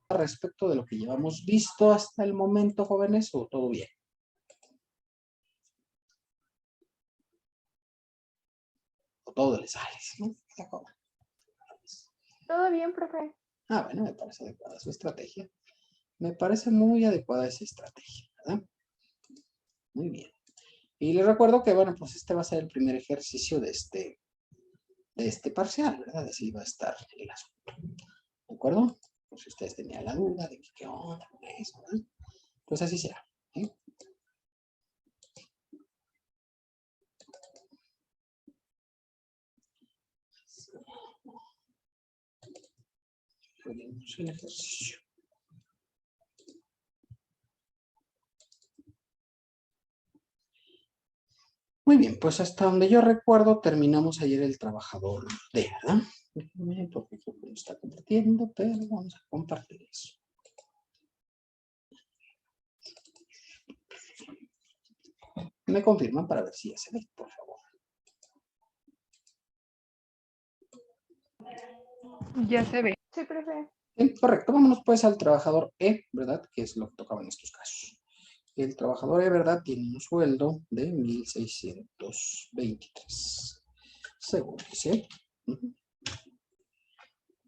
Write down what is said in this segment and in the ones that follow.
respecto de lo que llevamos visto hasta el momento, jóvenes, o todo bien? O todo les sale, ¿no? Todo bien, profe. Ah, bueno, me parece adecuada su estrategia. Me parece muy adecuada esa estrategia, ¿verdad? Muy bien. Y les recuerdo que, bueno, pues este va a ser el primer ejercicio de este parcial, ¿verdad? Así va a estar el asunto. ¿De acuerdo? Pues si ustedes tenían la duda de que qué onda con eso, ¿verdad? Pues así será. ¿Sí? Ponemos el ejercicio. Muy bien, pues hasta donde yo recuerdo terminamos ayer el trabajador D, ¿verdad? Déjenme, porque creo que lo está compartiendo, pero vamos a compartir eso. Me confirman para ver si ya se ve, por favor. Ya se ve. Sí, profe. Correcto, vámonos pues al trabajador E, ¿verdad? Que es lo que tocaba en estos casos. El trabajador E, ¿verdad? Tiene un sueldo de 1,623. Según dice.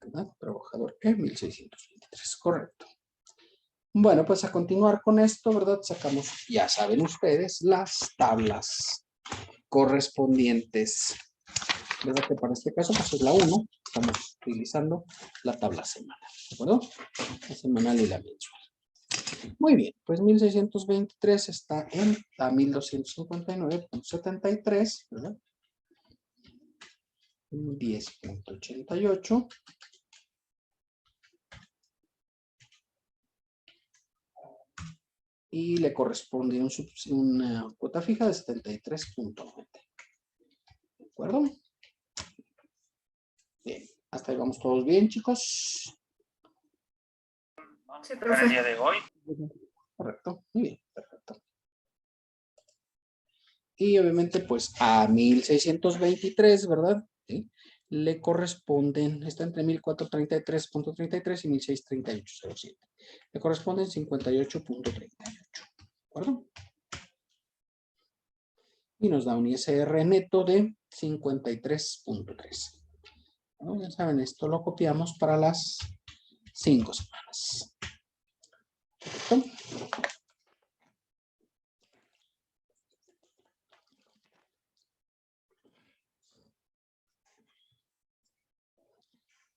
¿Verdad? Trabajador E, 1,623. Correcto. Bueno, pues a continuar con esto, ¿verdad? Sacamos, ya saben ustedes, las tablas correspondientes. ¿Verdad? Que para este caso, pues es la 1. Estamos utilizando la tabla semanal. ¿De acuerdo? La semanal y la mensual. Muy bien, pues 1,623 está en la 1,259.73, ¿verdad? 10.88. Y le corresponde una cuota fija de 73.90. ¿De acuerdo? Bien, hasta ahí vamos todos bien, chicos. Sí, Para el día de hoy. Correcto, muy bien, perfecto. Y obviamente, pues a 1,623, ¿verdad? ¿Sí? Le corresponden, está entre 1,433.33 y 1,638.07. Le corresponden 58.38. ¿De acuerdo? Y nos da un ISR neto de 53.3. ¿No? Ya saben, esto lo copiamos para las 5 semanas. ¿Perfecto?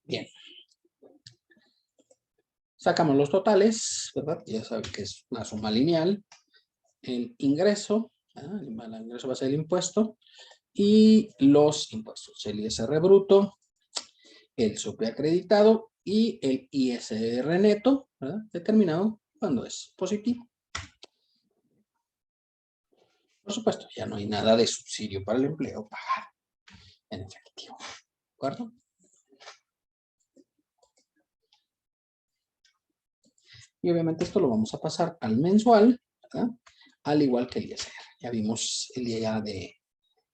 Bien. Sacamos los totales, ¿verdad? Ya saben que es una suma lineal. El ingreso, el ingreso va a ser el impuesto, y los impuestos, el ISR bruto, el superacreditado y el ISR neto, ¿verdad? Determinado cuando es positivo. Por supuesto, ya no hay nada de subsidio para el empleo pagado en efectivo. ¿De acuerdo? Y obviamente esto lo vamos a pasar al mensual, ¿verdad? Al igual que el ISR. Ya vimos el día de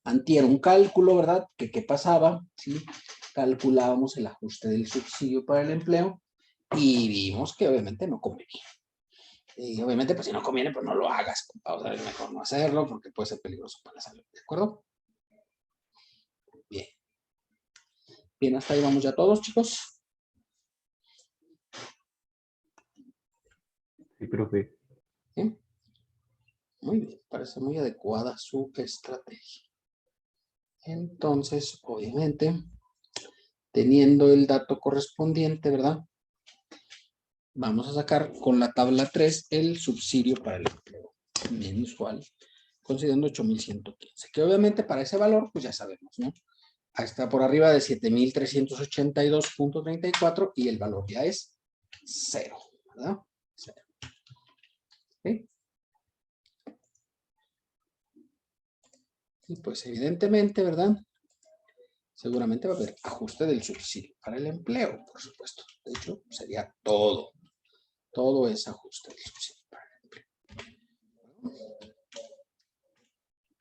antier un cálculo, ¿verdad? Que qué pasaba, ¿sí? Calculábamos el ajuste del subsidio para el empleo y vimos que obviamente no convenía. Y obviamente, pues si no conviene, pues no lo hagas. O sea, es mejor no hacerlo porque puede ser peligroso para la salud, ¿de acuerdo? Bien. Bien, hasta ahí vamos ya todos, chicos. Sí, profe. ¿Sí? Muy bien, parece muy adecuada su estrategia. Entonces, obviamente, teniendo el dato correspondiente, ¿verdad? Vamos a sacar con la tabla 3 el subsidio para el empleo mensual, considerando 8,115, que obviamente para ese valor, pues ya sabemos, ¿no? Ahí está por arriba de 7,382.34 y el valor ya es 0, ¿verdad? 0. ¿Sí? Y pues evidentemente, ¿verdad? Seguramente va a haber ajuste del subsidio para el empleo, por supuesto. De hecho, sería todo es ajuste del subsidio para el empleo.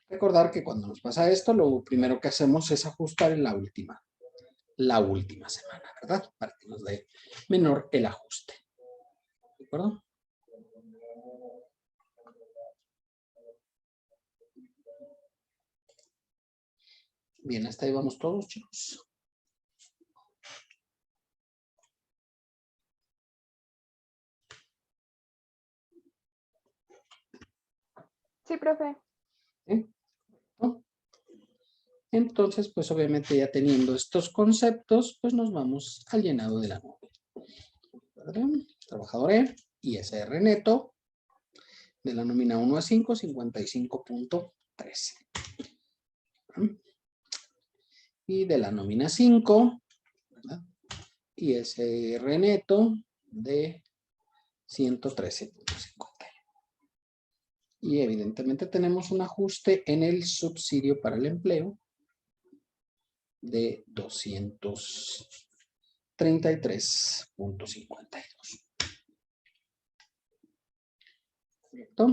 Recordar que cuando nos pasa esto, lo primero que hacemos es ajustar en la última semana, ¿verdad? Para que nos dé menor el ajuste. acuerdo? Bien, hasta ahí vamos todos, chicos. Sí, profe. ¿Sí? ¿No? Entonces, pues obviamente ya teniendo estos conceptos, pues nos vamos al llenado de la nómina. ¿Verdad? Trabajador E, ISR neto, de la nómina 1 a 5, 55.13. Y de la nómina 5, ¿verdad? ISR neto de 113.50. Y evidentemente tenemos un ajuste en el subsidio para el empleo de 233.52. ¿Correcto?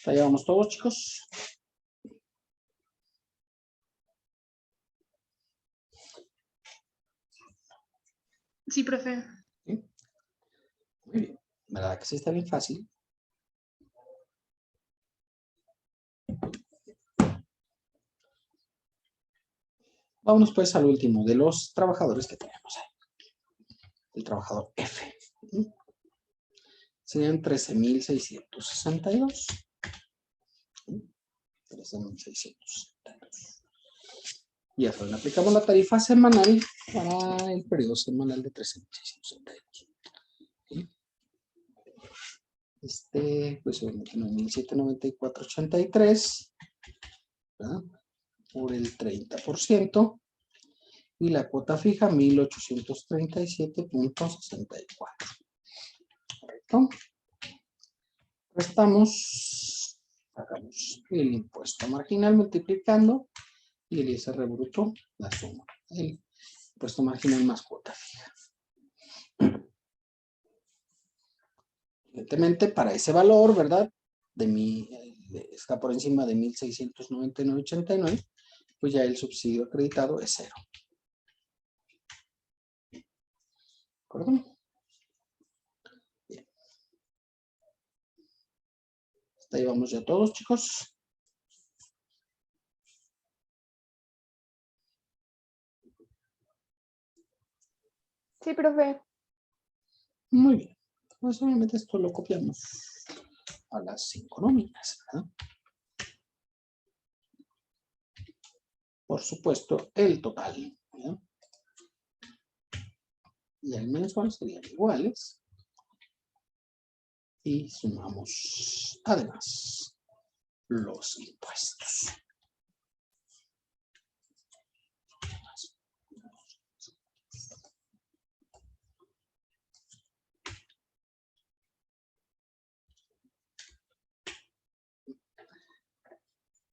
Allá vamos todos, chicos. Sí, profe. ¿Sí? Muy bien. ¿Verdad que sí está bien fácil? Vámonos pues al último de los trabajadores que tenemos ahí. El trabajador F. Serían 13.662. 13.662. Ya saben, aplicamos la tarifa semanal para el periodo semanal de 13.662. ¿Sí? Pues obviamente 9.794.83, ¿verdad? Por el 30%. Y la cuota fija 1.837.64. ¿Correcto? Restamos, sacamos el impuesto marginal multiplicando y el ISR bruto, la suma. El impuesto marginal más cuota fija. Evidentemente, para ese valor, ¿verdad? Está por encima de 1.699.89, pues ya el subsidio acreditado es 0. ¿De acuerdo? Bien. Hasta ahí vamos ya todos, chicos. Sí, profe. Muy bien. Pues obviamente esto lo copiamos a las 5 nóminas, ¿verdad? Por supuesto, el total, ¿verdad? Y el mensual serían iguales. Y sumamos, además, los impuestos.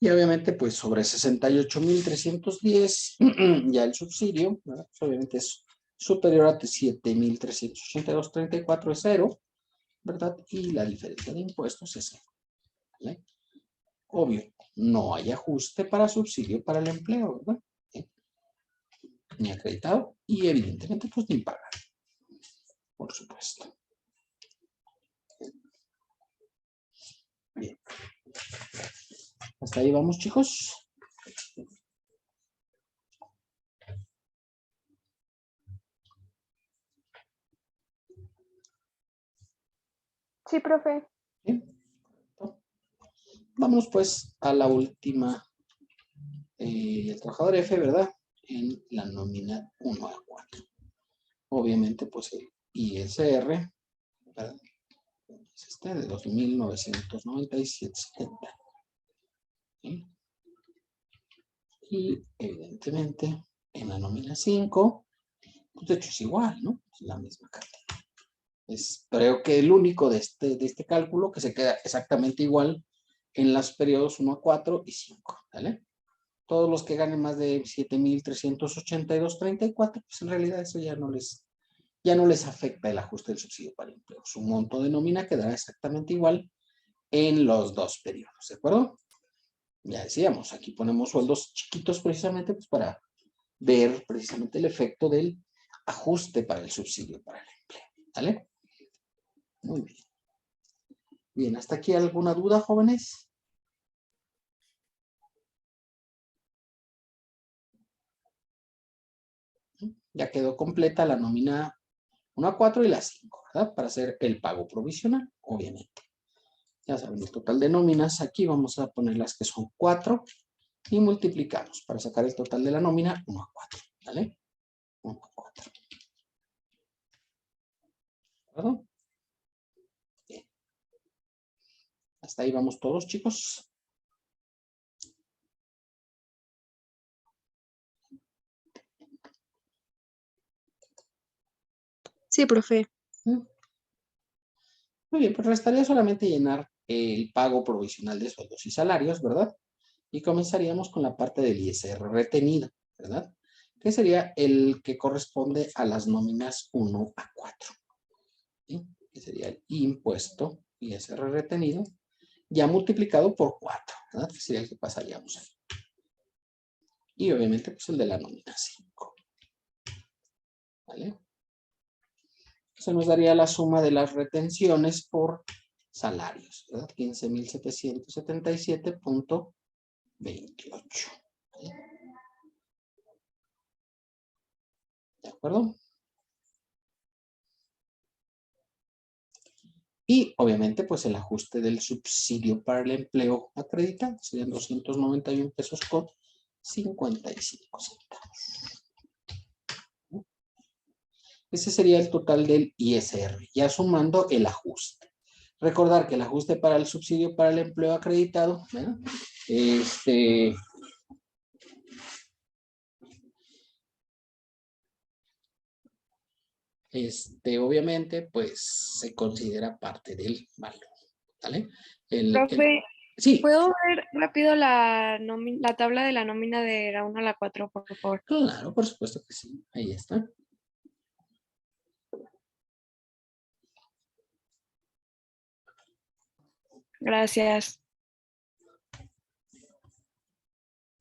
Y obviamente, pues sobre 68.310, ya el subsidio, ¿verdad? Pues obviamente es superior a 7.382.34, es 0, ¿verdad? Y la diferencia de impuestos es 0. ¿Vale? Obvio, no hay ajuste para subsidio para el empleo, ¿verdad? Ni acreditado y evidentemente pues ni pagado, por supuesto. Bien. Hasta ahí vamos, chicos. Sí, profe. Bien. Vamos pues a la última, el trabajador F, ¿verdad? En la nómina 1 a 4. Obviamente pues el ISR, ¿verdad? Es este de 2.997.70. ¿Sí? Y evidentemente en la nómina 5, pues de hecho es igual, ¿no? Es la misma cantidad. Creo que el único de este cálculo que se queda exactamente igual en los periodos 1 a 4 y 5, ¿vale? Todos los que ganen más de 7.382.34, pues en realidad eso ya no les ya no les afecta el ajuste del subsidio para el empleo. Su monto de nómina quedará exactamente igual en los dos periodos, ¿de acuerdo? Ya decíamos, aquí ponemos sueldos chiquitos precisamente pues, para ver precisamente el efecto del ajuste para el subsidio para el empleo, ¿vale? Muy bien. Bien, ¿hasta aquí alguna duda, jóvenes? Ya quedó completa la nómina 1 a 4 y la 5, ¿verdad? Para hacer el pago provisional, obviamente. Ya saben, el total de nóminas, aquí vamos a poner las que son 4 y multiplicamos para sacar el total de la nómina 1 a 4, ¿vale? 1 a 4. ¿De acuerdo? Bien. Hasta ahí vamos todos, chicos. Sí, profe. Muy bien, pues restaría solamente llenar el pago provisional de sueldos y salarios, ¿verdad? Y comenzaríamos con la parte del ISR retenido, ¿verdad? Que sería el que corresponde a las nóminas 1 a 4. ¿Sí? Que sería el impuesto ISR retenido, ya multiplicado por 4, ¿verdad? Que sería el que pasaríamos ahí. Y obviamente, pues el de la nómina 5. ¿Vale? Se nos daría la suma de las retenciones por salarios, ¿verdad? 15,777.28. ¿De acuerdo? Y obviamente, pues el ajuste del subsidio para el empleo acreditado serían 291 pesos con 55 centavos. Ese sería el total del ISR, ya sumando el ajuste. Recordar que el ajuste para el subsidio para el empleo acreditado, ¿verdad? Obviamente, pues se considera parte del valor, ¿vale? Profe, Sí, ¿puedo ver rápido la tabla de la nómina de la 1 a la 4, por favor? claro, por supuesto que sí. Ahí está. Gracias.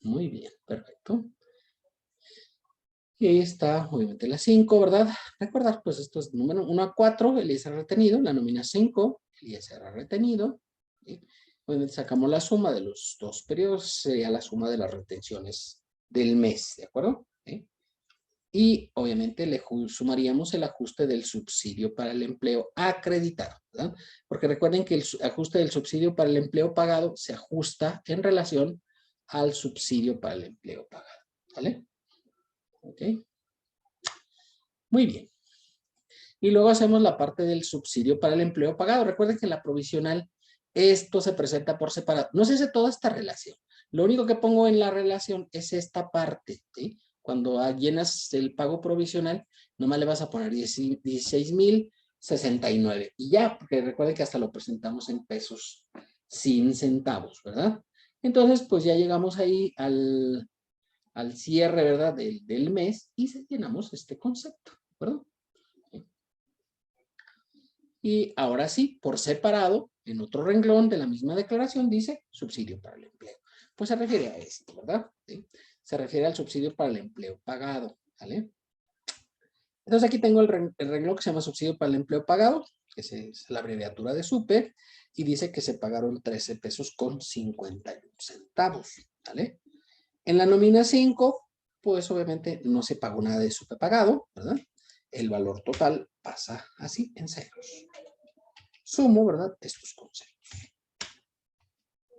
Muy bien, perfecto. Y ahí está, obviamente, la 5, ¿verdad? Recordar, pues esto es número 1 a 4, el ISR retenido, la nómina 5, el ISR retenido. ¿Sí? Obviamente sacamos la suma de los dos periodos, sería la suma de las retenciones del mes, ¿de acuerdo? ¿Sí? Y obviamente le sumaríamos el ajuste del subsidio para el empleo acreditado, ¿verdad? Porque recuerden que el ajuste del subsidio para el empleo pagado se ajusta en relación al subsidio para el empleo pagado, ¿vale? Ok. Muy bien. Y luego hacemos la parte del subsidio para el empleo pagado. Recuerden que en la provisional esto se presenta por separado. No se hace toda esta relación. Lo único que pongo en la relación es esta parte, ¿sí? Cuando llenas el pago provisional, nomás le vas a poner 16,069. Y ya, porque recuerden que hasta lo presentamos en pesos sin centavos, ¿verdad? Entonces, pues ya llegamos ahí al cierre, ¿verdad? Del mes y llenamos este concepto, ¿de acuerdo? Y ahora sí, por separado, en otro renglón de la misma declaración dice subsidio para el empleo. Pues se refiere a esto, ¿verdad? ¿Sí? Se refiere al subsidio para el empleo pagado, ¿vale? Entonces aquí tengo el renglón que se llama subsidio para el empleo pagado, que es la abreviatura de SUPE, y dice que se pagaron 13 pesos con 51 centavos, ¿vale? En la nómina 5, pues obviamente no se pagó nada de SUPE pagado, ¿verdad? El valor total pasa así en ceros. Sumo, ¿verdad? Estos conceptos.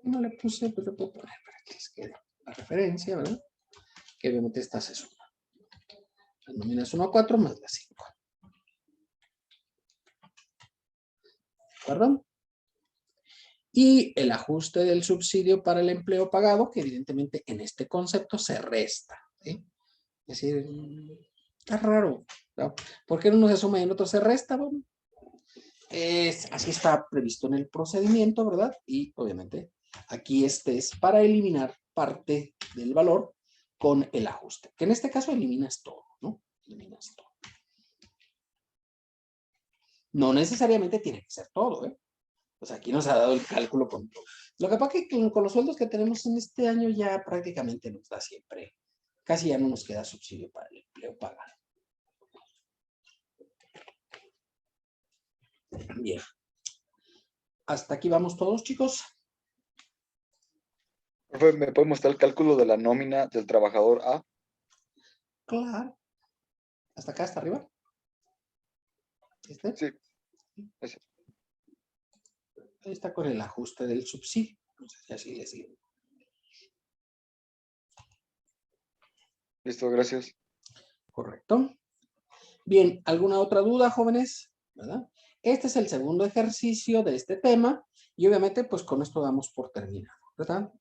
No le puse, pues lo puedo poner para que les quede la referencia, ¿verdad? Que obviamente esta se suma. La nómina es 1 a 4 más la 5. ¿De acuerdo? Y el ajuste del subsidio para el empleo pagado, que evidentemente en este concepto se resta, ¿sí? Es decir, está raro, ¿no? ¿Por qué en uno se suma y en otro se resta? Bueno, así está previsto en el procedimiento, ¿verdad? Y obviamente aquí este es para eliminar parte del valor con el ajuste, que en este caso eliminas todo, ¿no? Eliminas todo. No necesariamente tiene que ser todo, ¿eh? O sea, aquí nos ha dado el cálculo con todo. Lo que pasa es que con los sueldos que tenemos en este año ya prácticamente nos da siempre, casi ya no nos queda subsidio para el empleo pagado. Bien. Hasta aquí vamos todos, chicos. Profe, ¿me puede mostrar el cálculo de la nómina del trabajador A? Claro. Hasta acá, hasta arriba. ¿Este? Sí. Ese. Ahí está con el ajuste del subsidio. Entonces, así les digo. Listo, gracias. Correcto. Bien, ¿alguna otra duda, jóvenes? ¿Verdad? Este es el segundo ejercicio de este tema y obviamente pues con esto damos por terminado, ¿verdad?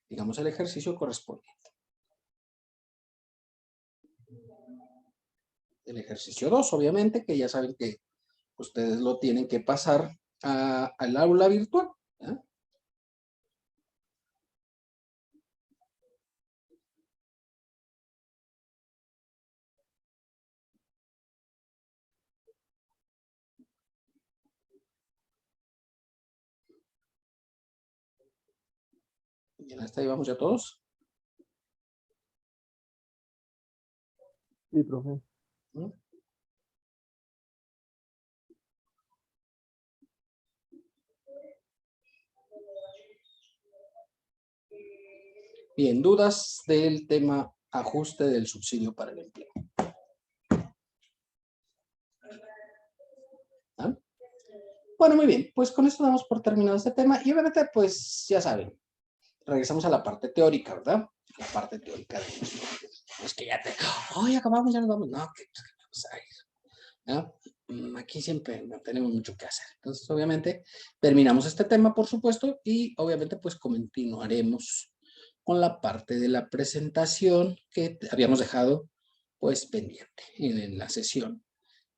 Digamos el ejercicio correspondiente. El ejercicio 2, obviamente, que ya saben que ustedes lo tienen que pasar al aula virtual. ¿Ya? Bien, hasta ahí vamos ya todos. Sí, profe. ¿Mm? Bien, dudas del tema ajuste del subsidio para el empleo. ¿Ah? Bueno, muy bien, pues con esto damos por terminado este tema y obviamente pues ya saben, regresamos a la parte teórica, ¿verdad? La parte teórica de nuestro. Es que ya hoy acabamos, ya nos vamos. No, que vamos a ir. ¿Ya? Aquí siempre no tenemos mucho que hacer. Entonces, obviamente, terminamos este tema, por supuesto, y obviamente, pues continuaremos con la parte de la presentación que habíamos dejado, pues, pendiente en la sesión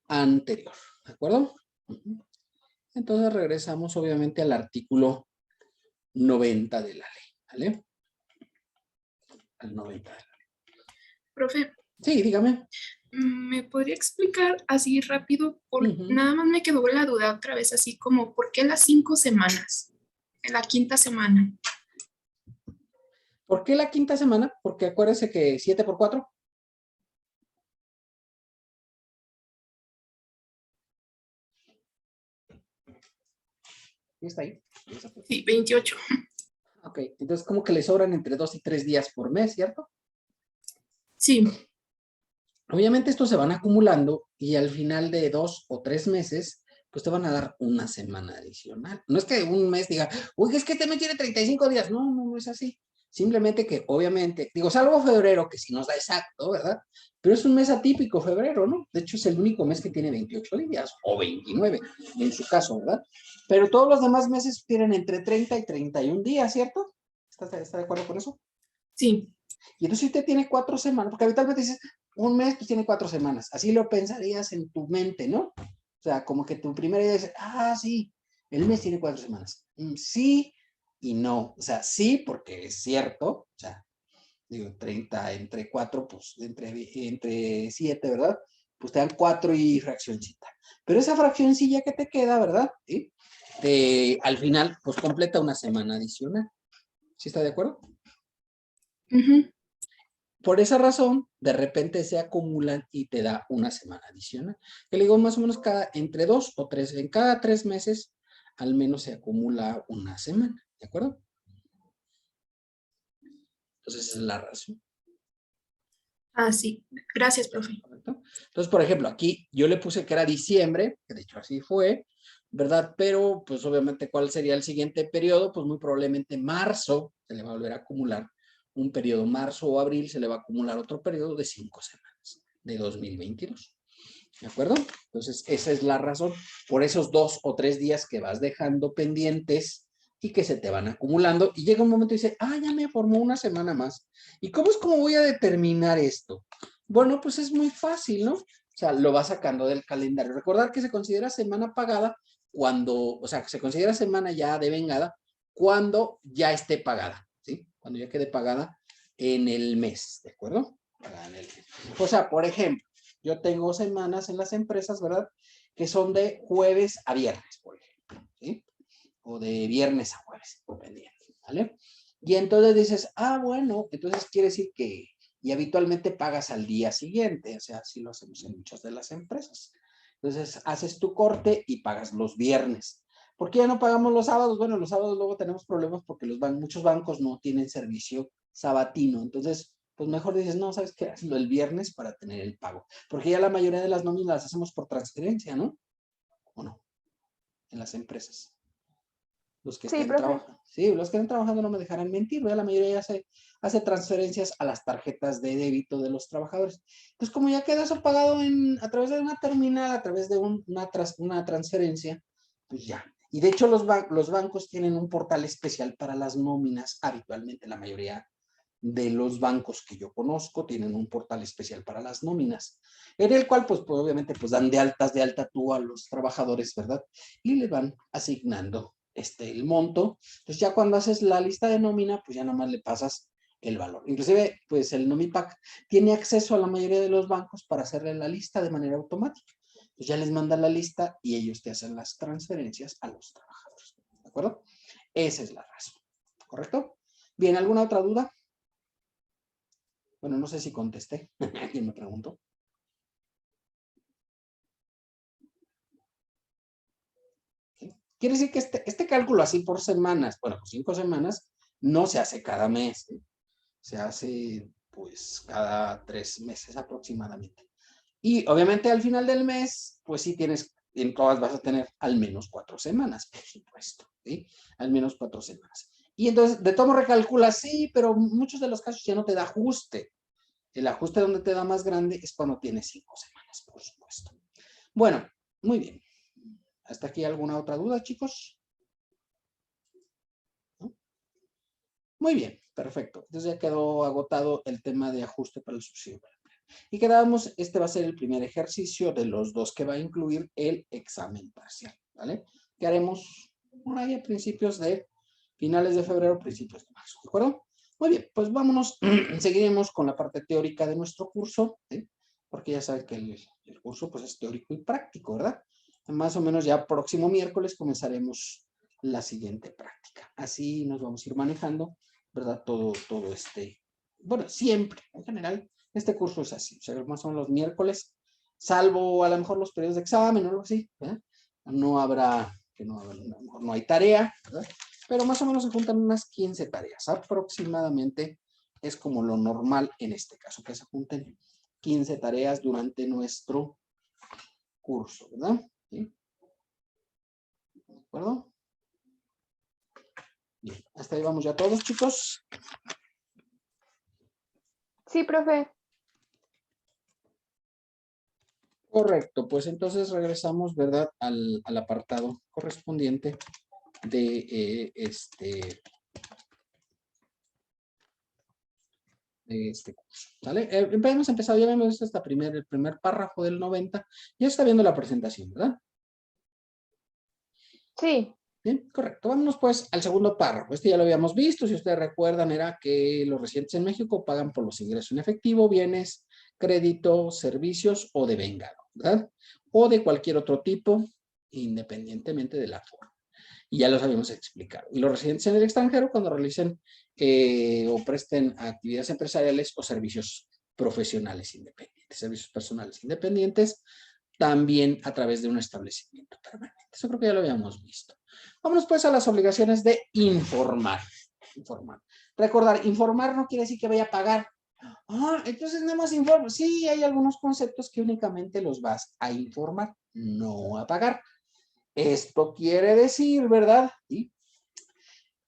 anterior. ¿De acuerdo? Entonces, regresamos, obviamente, al artículo 90 de la ley. ¿Vale? Al 90 de la ley. Profe, Sí, dígame. ¿me podría explicar así rápido? Ujú. Nada más me quedó la duda otra vez, así como, ¿por qué las 5 semanas? En la quinta semana. ¿Por qué la quinta semana? Porque acuérdense que 7 por 4. ¿Sí está ahí? Sí, 28. Ok, entonces como que le sobran entre 2 y 3 días por mes, ¿cierto? Sí, Obviamente estos se van acumulando y al final de 2 o 3 meses, pues te van a dar una semana adicional. No es que un mes diga, uy, es que este mes tiene 35 días. No, no, no es así. Simplemente que obviamente, digo, salvo febrero, que sí nos da exacto, ¿verdad? Pero es un mes atípico febrero, ¿no? De hecho es el único mes que tiene 28 días o 29 en su caso, ¿verdad? Pero todos los demás meses tienen entre 30 y 31 días, ¿cierto? ¿Está de acuerdo con eso? sí. Y entonces si usted tiene 4 semanas, porque habitualmente dices, un mes pues tiene 4 semanas, así lo pensarías en tu mente, ¿no? O sea, como que tu primera idea es, sí, el mes tiene 4 semanas. Sí y no, o sea, sí porque es cierto, o sea, digo, 30 entre 4, pues entre 7, ¿verdad? Pues te dan 4 y fraccioncita. Pero esa fraccioncilla que te queda, ¿verdad? ¿Sí? Al final, pues completa una semana adicional. ¿Sí está de acuerdo? Ujú. Por esa razón, de repente se acumulan y te da una semana adicional. Que le digo, más o menos entre 2 o 3, en cada 3 meses, al menos se acumula una semana, ¿de acuerdo? Entonces, esa es la razón. Ah, sí. Gracias, profe. ¿Correcto? Entonces, por ejemplo, aquí yo le puse que era diciembre, que de hecho así fue, ¿verdad? Pero, pues obviamente, ¿cuál sería el siguiente periodo? Pues muy probablemente marzo se le va a volver a acumular un periodo, marzo o abril se le va a acumular otro periodo de 5 semanas de 2022. ¿De acuerdo? Entonces, esa es la razón. Por esos 2 o 3 días que vas dejando pendientes y que se te van acumulando y llega un momento y dice, ya me formó una semana más. ¿Y cómo es como voy a determinar esto? Bueno, pues es muy fácil, ¿no? O sea, lo vas sacando del calendario. Recordar que se considera semana pagada cuando, o sea, se considera semana ya devengada cuando ya esté pagada, ¿sí? Cuando ya quede pagada en el mes, ¿de acuerdo? Pagada en el mes. O sea, por ejemplo, yo tengo semanas en las empresas, ¿verdad? que son de jueves a viernes, por ejemplo, ¿sí? O de viernes a jueves, dependiendo, ¿vale? Y entonces dices, ah, bueno, entonces quiere decir que, y habitualmente pagas al día siguiente, o sea, así lo hacemos en muchas de las empresas. Entonces, haces tu corte y pagas los viernes. ¿Por qué ya no pagamos los sábados? Bueno, los sábados luego tenemos problemas porque muchos bancos no tienen servicio sabatino. Entonces, pues mejor dices, no, ¿sabes qué? Hazlo el viernes para tener el pago. Porque ya la mayoría de las nóminas las hacemos por transferencia, ¿no? ¿O no? En las empresas. Los que Sí, estén profe. trabajando. Sí, los que estén trabajando no me dejarán mentir, ¿verdad? La mayoría ya hace transferencias a las tarjetas de débito de los trabajadores. Entonces, como ya queda eso pagado a través de una terminal, a través de una transferencia, pues ya. Y de hecho los bancos tienen un portal especial para las nóminas. Habitualmente la mayoría de los bancos que yo conozco tienen un portal especial para las nóminas, en el cual pues obviamente pues dan de alta tú a los trabajadores, ¿verdad? Y le van asignando el monto. Entonces ya cuando haces la lista de nómina, pues ya nomás le pasas el valor. Inclusive, pues el Nomipac tiene acceso a la mayoría de los bancos para hacerle la lista de manera automática. Pues ya les mandan la lista y ellos te hacen las transferencias a los trabajadores. ¿De acuerdo? Esa es la razón. ¿Correcto? Bien, ¿alguna otra duda? Bueno, no sé si contesté. ¿Alguien me preguntó? ¿Sí? Quiere decir que este cálculo así por semanas, bueno, por 5 semanas, no se hace cada mes. ¿Sí? Se hace pues cada 3 meses aproximadamente. Y obviamente al final del mes, pues sí tienes, en todas vas a tener al menos 4 semanas, por supuesto. ¿Sí? Al menos 4 semanas. Y entonces, de todo recalculas, sí, pero muchos de los casos ya no te da ajuste. El ajuste donde te da más grande es cuando tienes 5 semanas, por supuesto. Bueno, muy bien. ¿Hasta aquí alguna otra duda, chicos? ¿No? Muy bien, perfecto. Entonces ya quedó agotado el tema de ajuste para el subsidio. Y quedamos, este va a ser el primer ejercicio de los 2 que va a incluir el examen parcial, ¿vale? Que haremos por ahí a finales de febrero, principios de marzo, ¿de acuerdo? Muy bien, pues vámonos, seguiremos con la parte teórica de nuestro curso, ¿sí? Porque ya saben que el curso pues es teórico y práctico, ¿verdad? Más o menos ya próximo miércoles comenzaremos la siguiente práctica. Así nos vamos a ir manejando, ¿verdad? Todo bueno, siempre, en general, este curso es así, o sea, más o menos los miércoles, salvo a lo mejor los periodos de examen o algo así, ¿verdad? No habrá, no hay tarea, ¿verdad? Pero más o menos se juntan unas 15 tareas, aproximadamente es como lo normal en este caso, que se junten 15 tareas durante nuestro curso, ¿verdad? ¿Sí? ¿De acuerdo? Bien, hasta ahí vamos ya todos, chicos. Sí, profe. Correcto, pues entonces regresamos, ¿verdad? Al apartado correspondiente de este curso, ¿vale? Hemos empezado, ya vemos hasta el primer párrafo del 90, ya está viendo la presentación, ¿verdad? Sí. Bien, correcto. Vámonos pues al segundo párrafo. Este ya lo habíamos visto, si ustedes recuerdan, era que los residentes en México pagan por los ingresos en efectivo, bienes, crédito, servicios o de vengado, ¿verdad? O de cualquier otro tipo, independientemente de la forma. Y ya los habíamos explicado. Y los residentes en el extranjero cuando realicen o presten actividades empresariales o servicios profesionales independientes, servicios personales independientes, también a través de un establecimiento permanente. Eso creo que ya lo habíamos visto. Vámonos pues a las obligaciones de informar. Recordar, informar no quiere decir que vaya a pagar. Ah, entonces nada más informo. Sí, hay algunos conceptos que únicamente los vas a informar, no a pagar. Esto quiere decir, ¿verdad? ¿Sí?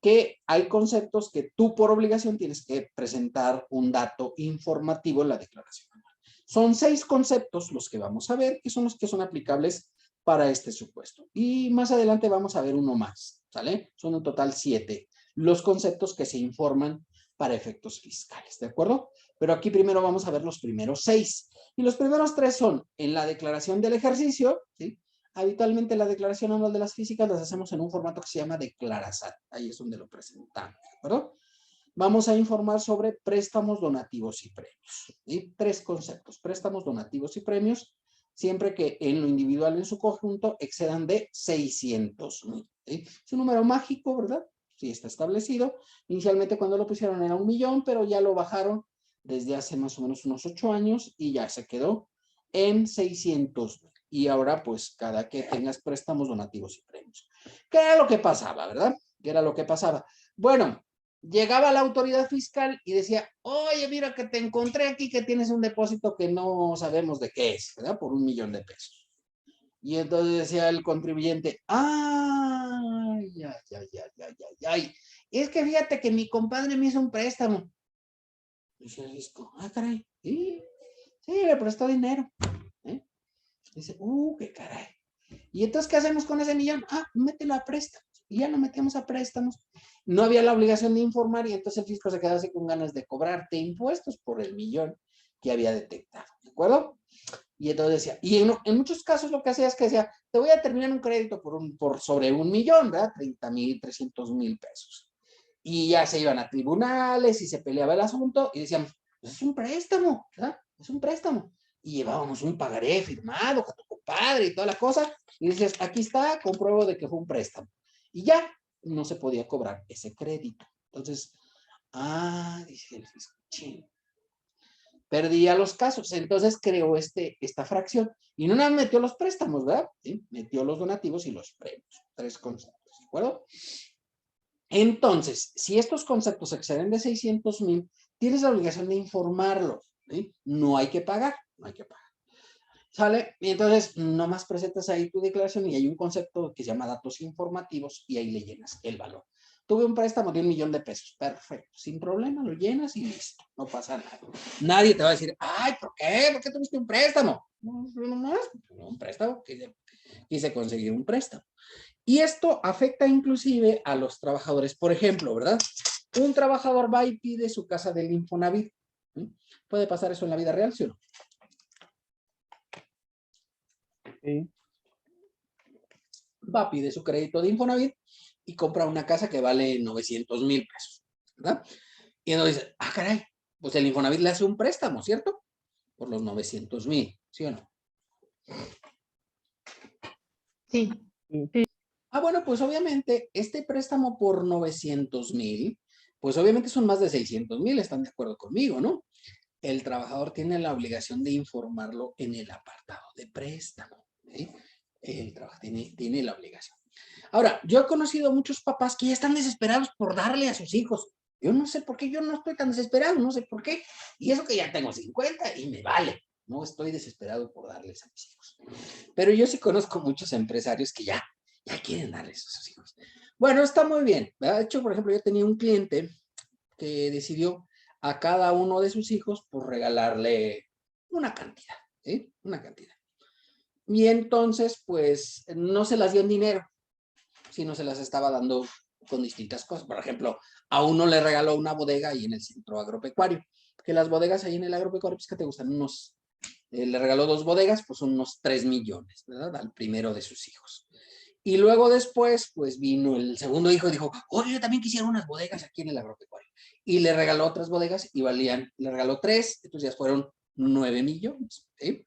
Que hay conceptos que tú por obligación tienes que presentar un dato informativo en la declaración anual. Son 6 conceptos los que vamos a ver, que son los que son aplicables para este supuesto. Y más adelante vamos a ver uno más, ¿sale? Son en total 7 los conceptos que se informan para efectos fiscales, ¿de acuerdo? Pero aquí primero vamos a ver los primeros 6. Y los primeros 3 son en la declaración del ejercicio, ¿sí? Habitualmente la declaración anual de las físicas las hacemos en un formato que se llama Declarasat. Ahí es donde lo presentamos, ¿de acuerdo? Vamos a informar sobre préstamos, donativos y premios. ¿Sí? 3 conceptos, préstamos, donativos y premios. siempre que en lo individual en su conjunto excedan de 600,000. ¿Sí? Es un número mágico, ¿verdad? Sí, está establecido. Inicialmente cuando lo pusieron era 1,000,000, pero ya lo bajaron desde hace más o menos unos 8 años y ya se quedó en 600,000. Y ahora, pues, cada que tengas préstamos, donativos y premios. ¿Qué era lo que pasaba, verdad? ¿Qué era lo que pasaba? Bueno, llegaba la autoridad fiscal y decía, oye, mira que te encontré aquí que tienes un depósito que no sabemos de qué es, ¿verdad? Por 1,000,000 de pesos. Y entonces decía el contribuyente, ay, ay, ay, ay, ay, ay, ay. Es que fíjate que mi compadre me hizo un préstamo. Dice el fisco, caray, sí, me prestó dinero. ¿Eh? Dice, qué caray. ¿Y entonces qué hacemos con ese 1,000,000? Mételo a préstamos. Y ya lo metíamos a préstamos. No había la obligación de informar y entonces el fisco se quedaba así con ganas de cobrarte impuestos por el 1,000,000 que había detectado. ¿De acuerdo? Y entonces decía, y en muchos casos lo que hacía es que decía, te voy a terminar un crédito por sobre 1,000,000, ¿verdad? 30,000, 300,000 pesos. Y ya se iban a tribunales y se peleaba el asunto y decían, pues es un préstamo, ¿verdad? Es un préstamo. Y llevábamos un pagaré firmado con tu compadre y toda la cosa. Y decías, aquí está, compruebo de que fue un préstamo. Y ya no se podía cobrar ese crédito. Entonces, dice el fisco, ching. Perdía los casos, entonces creó esta fracción. Y no nada más metió los préstamos, ¿verdad? ¿Sí? Metió los donativos y los premios. 3 conceptos, ¿de acuerdo? Entonces, si estos conceptos exceden de 600,000, tienes la obligación de informarlos, ¿sí? No hay que pagar, no hay que pagar. ¿Sale? Y entonces, nomás presentas ahí tu declaración y hay un concepto que se llama datos informativos y ahí le llenas el valor. Tuve un préstamo de 1,000,000 de pesos. Perfecto. Sin problema, lo llenas y listo. No pasa nada. Nadie te va a decir, ¿por qué? ¿Por qué tuviste un préstamo? No, nomás, un préstamo. Quise conseguir un préstamo. Y esto afecta inclusive a los trabajadores. Por ejemplo, ¿verdad? Un trabajador va y pide su casa del Infonavit. ¿Sí? ¿Puede pasar eso en la vida real, sí o no? Sí. Va, pide su crédito de Infonavit y compra una casa que vale 900,000 pesos, ¿verdad? Y entonces dice, caray, pues el Infonavit le hace un préstamo, ¿cierto? Por los 900,000, ¿sí o no? Sí. Bueno, pues obviamente este préstamo por 900,000, pues obviamente son más de 600,000, están de acuerdo conmigo, ¿no? El trabajador tiene la obligación de informarlo en el apartado de préstamo, ¿sí? El trabajador tiene la obligación. Ahora, yo he conocido muchos papás que ya están desesperados por darle a sus hijos. Yo no sé por qué, yo no estoy tan desesperado, no sé por qué. Y eso que ya tengo 50 y me vale. No estoy desesperado por darles a mis hijos. Pero yo sí conozco muchos empresarios que ya quieren darles a sus hijos. Bueno, está muy bien. De hecho, por ejemplo, yo tenía un cliente que decidió a cada uno de sus hijos por regalarle una cantidad, ¿sí? Una cantidad. Y entonces, pues, no se las dio en dinero, sino se las estaba dando con distintas cosas. Por ejemplo, a uno le regaló una bodega ahí en el centro agropecuario, que las bodegas ahí en el agropecuario, pues, ¿qué te gustan? Le regaló 2 bodegas, pues unos 3 millones, ¿verdad? Al primero de sus hijos. Y luego después, pues vino el segundo hijo y dijo, yo también quisiera unas bodegas aquí en el agropecuario. Y le regaló otras bodegas y le regaló 3, entonces ya fueron 9 millones, ¿sí?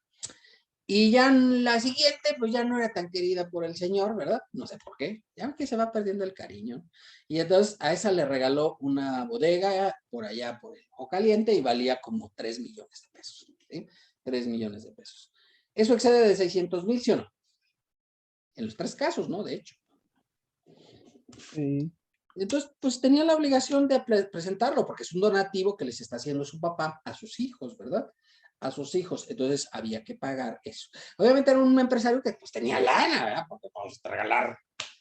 Y ya la siguiente, pues ya no era tan querida por el señor, ¿verdad? No sé por qué, ya que se va perdiendo el cariño. Y entonces a esa le regaló una bodega por allá por el Ojo Caliente y valía como 3 millones de pesos, ¿sí? 3 millones de pesos. ¿Eso excede de 600,000, sí o no? En los 3 casos, ¿no? De hecho. Sí. Entonces, pues tenía la obligación de presentarlo porque es un donativo que les está haciendo su papá a sus hijos, ¿verdad? A sus hijos. Entonces, había que pagar eso. Obviamente era un empresario que pues tenía lana, ¿verdad? Porque vamos a regalar.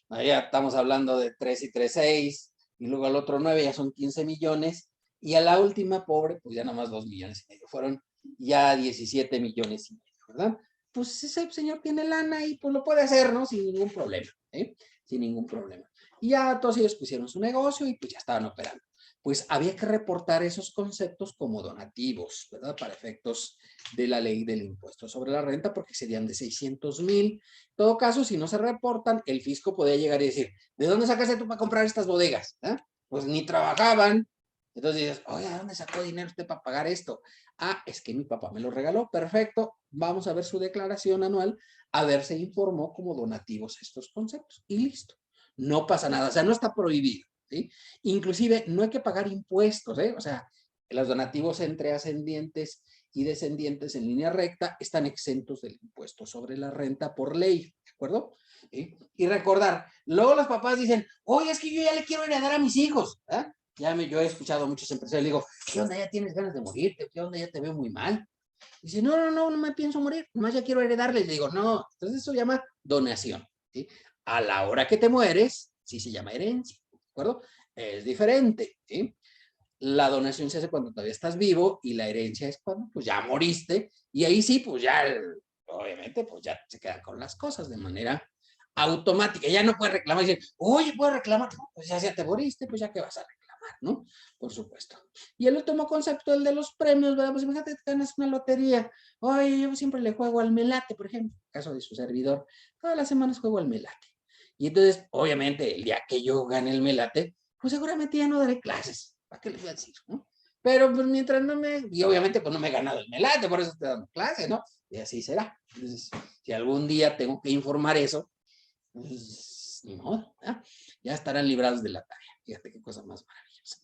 Ya estamos hablando de 3 y 3, 6. Y luego al otro 9 ya son 15 millones. Y a la última, pobre, pues ya nomás 2 millones y medio. Fueron ya 17 millones y medio, ¿verdad? Pues ese señor tiene lana y pues lo puede hacer, ¿no? Sin ningún problema, ¿eh? Sin ningún problema. Y ya todos ellos pusieron su negocio y pues ya estaban operando. Pues había que reportar esos conceptos como donativos, ¿verdad? Para efectos de la ley del impuesto sobre la renta, porque serían de 600,000. En todo caso, si no se reportan, el fisco podía llegar y decir, ¿de dónde sacaste tú para comprar estas bodegas? Pues ni trabajaban, Entonces dices, oye, ¿a dónde sacó dinero usted para pagar esto? Ah, es que mi papá me lo regaló. Perfecto. Vamos a ver su declaración anual, a ver si informó como donativos estos conceptos. Y listo. No pasa nada. O sea, no está prohibido, ¿sí? Inclusive, no hay que pagar impuestos, ¿eh? O sea, los donativos entre ascendientes y descendientes en línea recta están exentos del impuesto sobre la renta por ley, ¿de acuerdo? ¿Sí? Y recordar, luego los papás dicen, oye, es que yo ya le quiero heredar a mis hijos, ¿eh? Yo he escuchado a muchos empresarios, le digo, ¿qué onda? ¿Ya tienes ganas de morirte? ¿Qué onda? Ya te veo muy mal. Dice, no me pienso morir, nomás ya quiero heredarles. Le digo, no, entonces eso se llama donación, ¿sí? A la hora que te mueres, sí se llama herencia, ¿de acuerdo? Es diferente, ¿sí? La donación se hace cuando todavía estás vivo y la herencia es cuando pues ya moriste y ahí sí, pues ya, obviamente, pues ya se quedan con las cosas de manera automática. Ya no puedes reclamar y decir, oye, puedo reclamar. No, pues ya te moriste, pues ya que vas a reclamar, ¿no? Por supuesto. Y el último concepto, el de los premios, ¿verdad? Pues imagínate que ganas una lotería. Oye, yo siempre le juego al melate, por ejemplo, en el caso de su servidor. Todas las semanas juego al melate. Y entonces, obviamente, el día que yo gane el melate, pues seguramente ya no daré clases. ¿Para qué les voy a decir? ¿No? Pero pues mientras no me, y obviamente pues no me he ganado el melate, por eso estoy dando clases, ¿no? Y así será. Entonces, si algún día tengo que informar eso, pues ni modo, ¿eh? Ya estarán librados de la tarea. Fíjate qué cosa más maravillosa.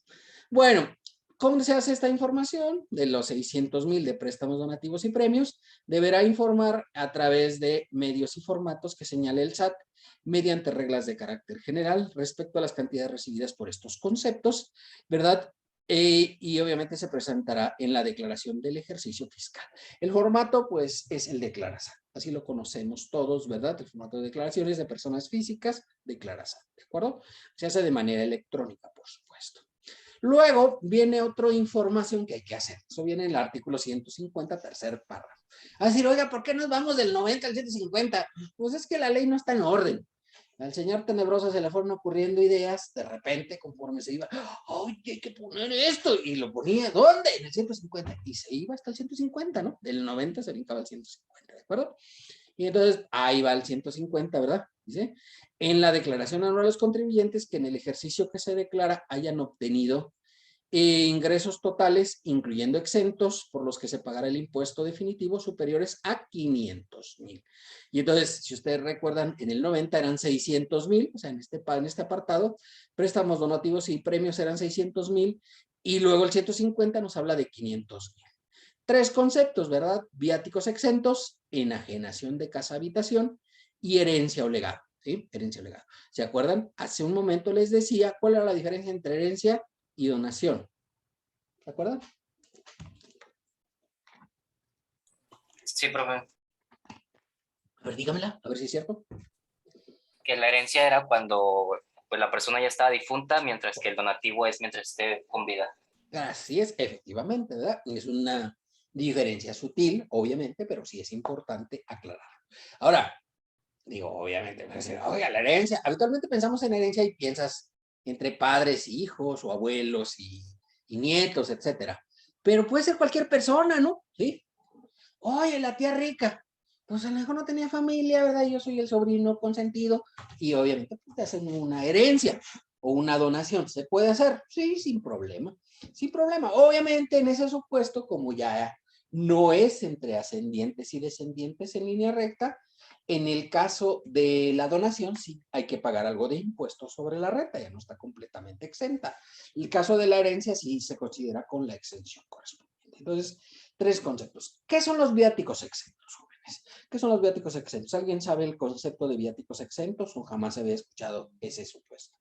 Bueno, ¿cómo se hace esta información? De los 600,000 de préstamos donativos y premios, deberá informar a través de medios y formatos que señale el SAT mediante reglas de carácter general respecto a las cantidades recibidas por estos conceptos, ¿verdad? Y obviamente se presentará en la declaración del ejercicio fiscal. El formato, pues, es el DeclaraSAT. Así lo conocemos todos, ¿verdad? El formato de declaraciones de personas físicas, DeclaraSAT, ¿de acuerdo? Se hace de manera electrónica, por supuesto. Luego viene otra información que hay que hacer. Eso viene en el artículo 150, tercer párrafo. A decir, oiga, ¿por qué nos vamos del 90 al 150? Pues es que la ley no está en orden. Al señor Tenebroso se le fueron ocurriendo ideas, de repente, conforme se iba, ¡ay, hay que poner esto! Y lo ponía, ¿dónde? En el 150. Y se iba hasta el 150, ¿no? Del 90 se brincaba al 150, ¿de acuerdo? Y entonces, ahí va el 150, ¿verdad? Dice, en la declaración anual de los contribuyentes que en el ejercicio que se declara hayan obtenido ingresos totales, incluyendo exentos, por los que se pagará el impuesto definitivo superiores a 500,000. Y entonces, si ustedes recuerdan, en el 90 eran 600,000, o sea, en este apartado, préstamos donativos y premios eran 600,000, y luego el 150 nos habla de 500,000. Tres conceptos, ¿verdad? Viáticos exentos, enajenación de casa-habitación y herencia o legado, ¿sí? Herencia o legado. ¿Se acuerdan? Hace un momento les decía cuál era la diferencia entre herencia y donación. ¿Se acuerdan? Sí, profe. A ver, dígamela, a ver si es cierto. Que la herencia era cuando pues, la persona ya estaba difunta, mientras que el donativo es mientras esté con vida. Así es, efectivamente, ¿verdad? Es una diferencia sutil, obviamente, pero sí es importante aclarar. Ahora, digo, obviamente, oiga, la herencia, habitualmente pensamos en herencia y piensas entre padres, hijos o abuelos y nietos, etcétera. Pero puede ser cualquier persona, ¿no? Sí. Oye, la tía rica, pues a lo mejor no tenía familia, ¿verdad? Yo soy el sobrino consentido y obviamente pues, te hacen una herencia o una donación. ¿Se puede hacer? Sí, sin problema. Sin problema. Obviamente en ese supuesto, como ya no es entre ascendientes y descendientes en línea recta, en el caso de la donación sí hay que pagar algo de impuesto sobre la renta, ya no está completamente exenta. El caso de la herencia sí se considera con la exención correspondiente. Entonces, tres conceptos. ¿Qué son los viáticos exentos, jóvenes? ¿Qué son los viáticos exentos? ¿Alguien sabe el concepto de viáticos exentos o jamás había escuchado ese supuesto?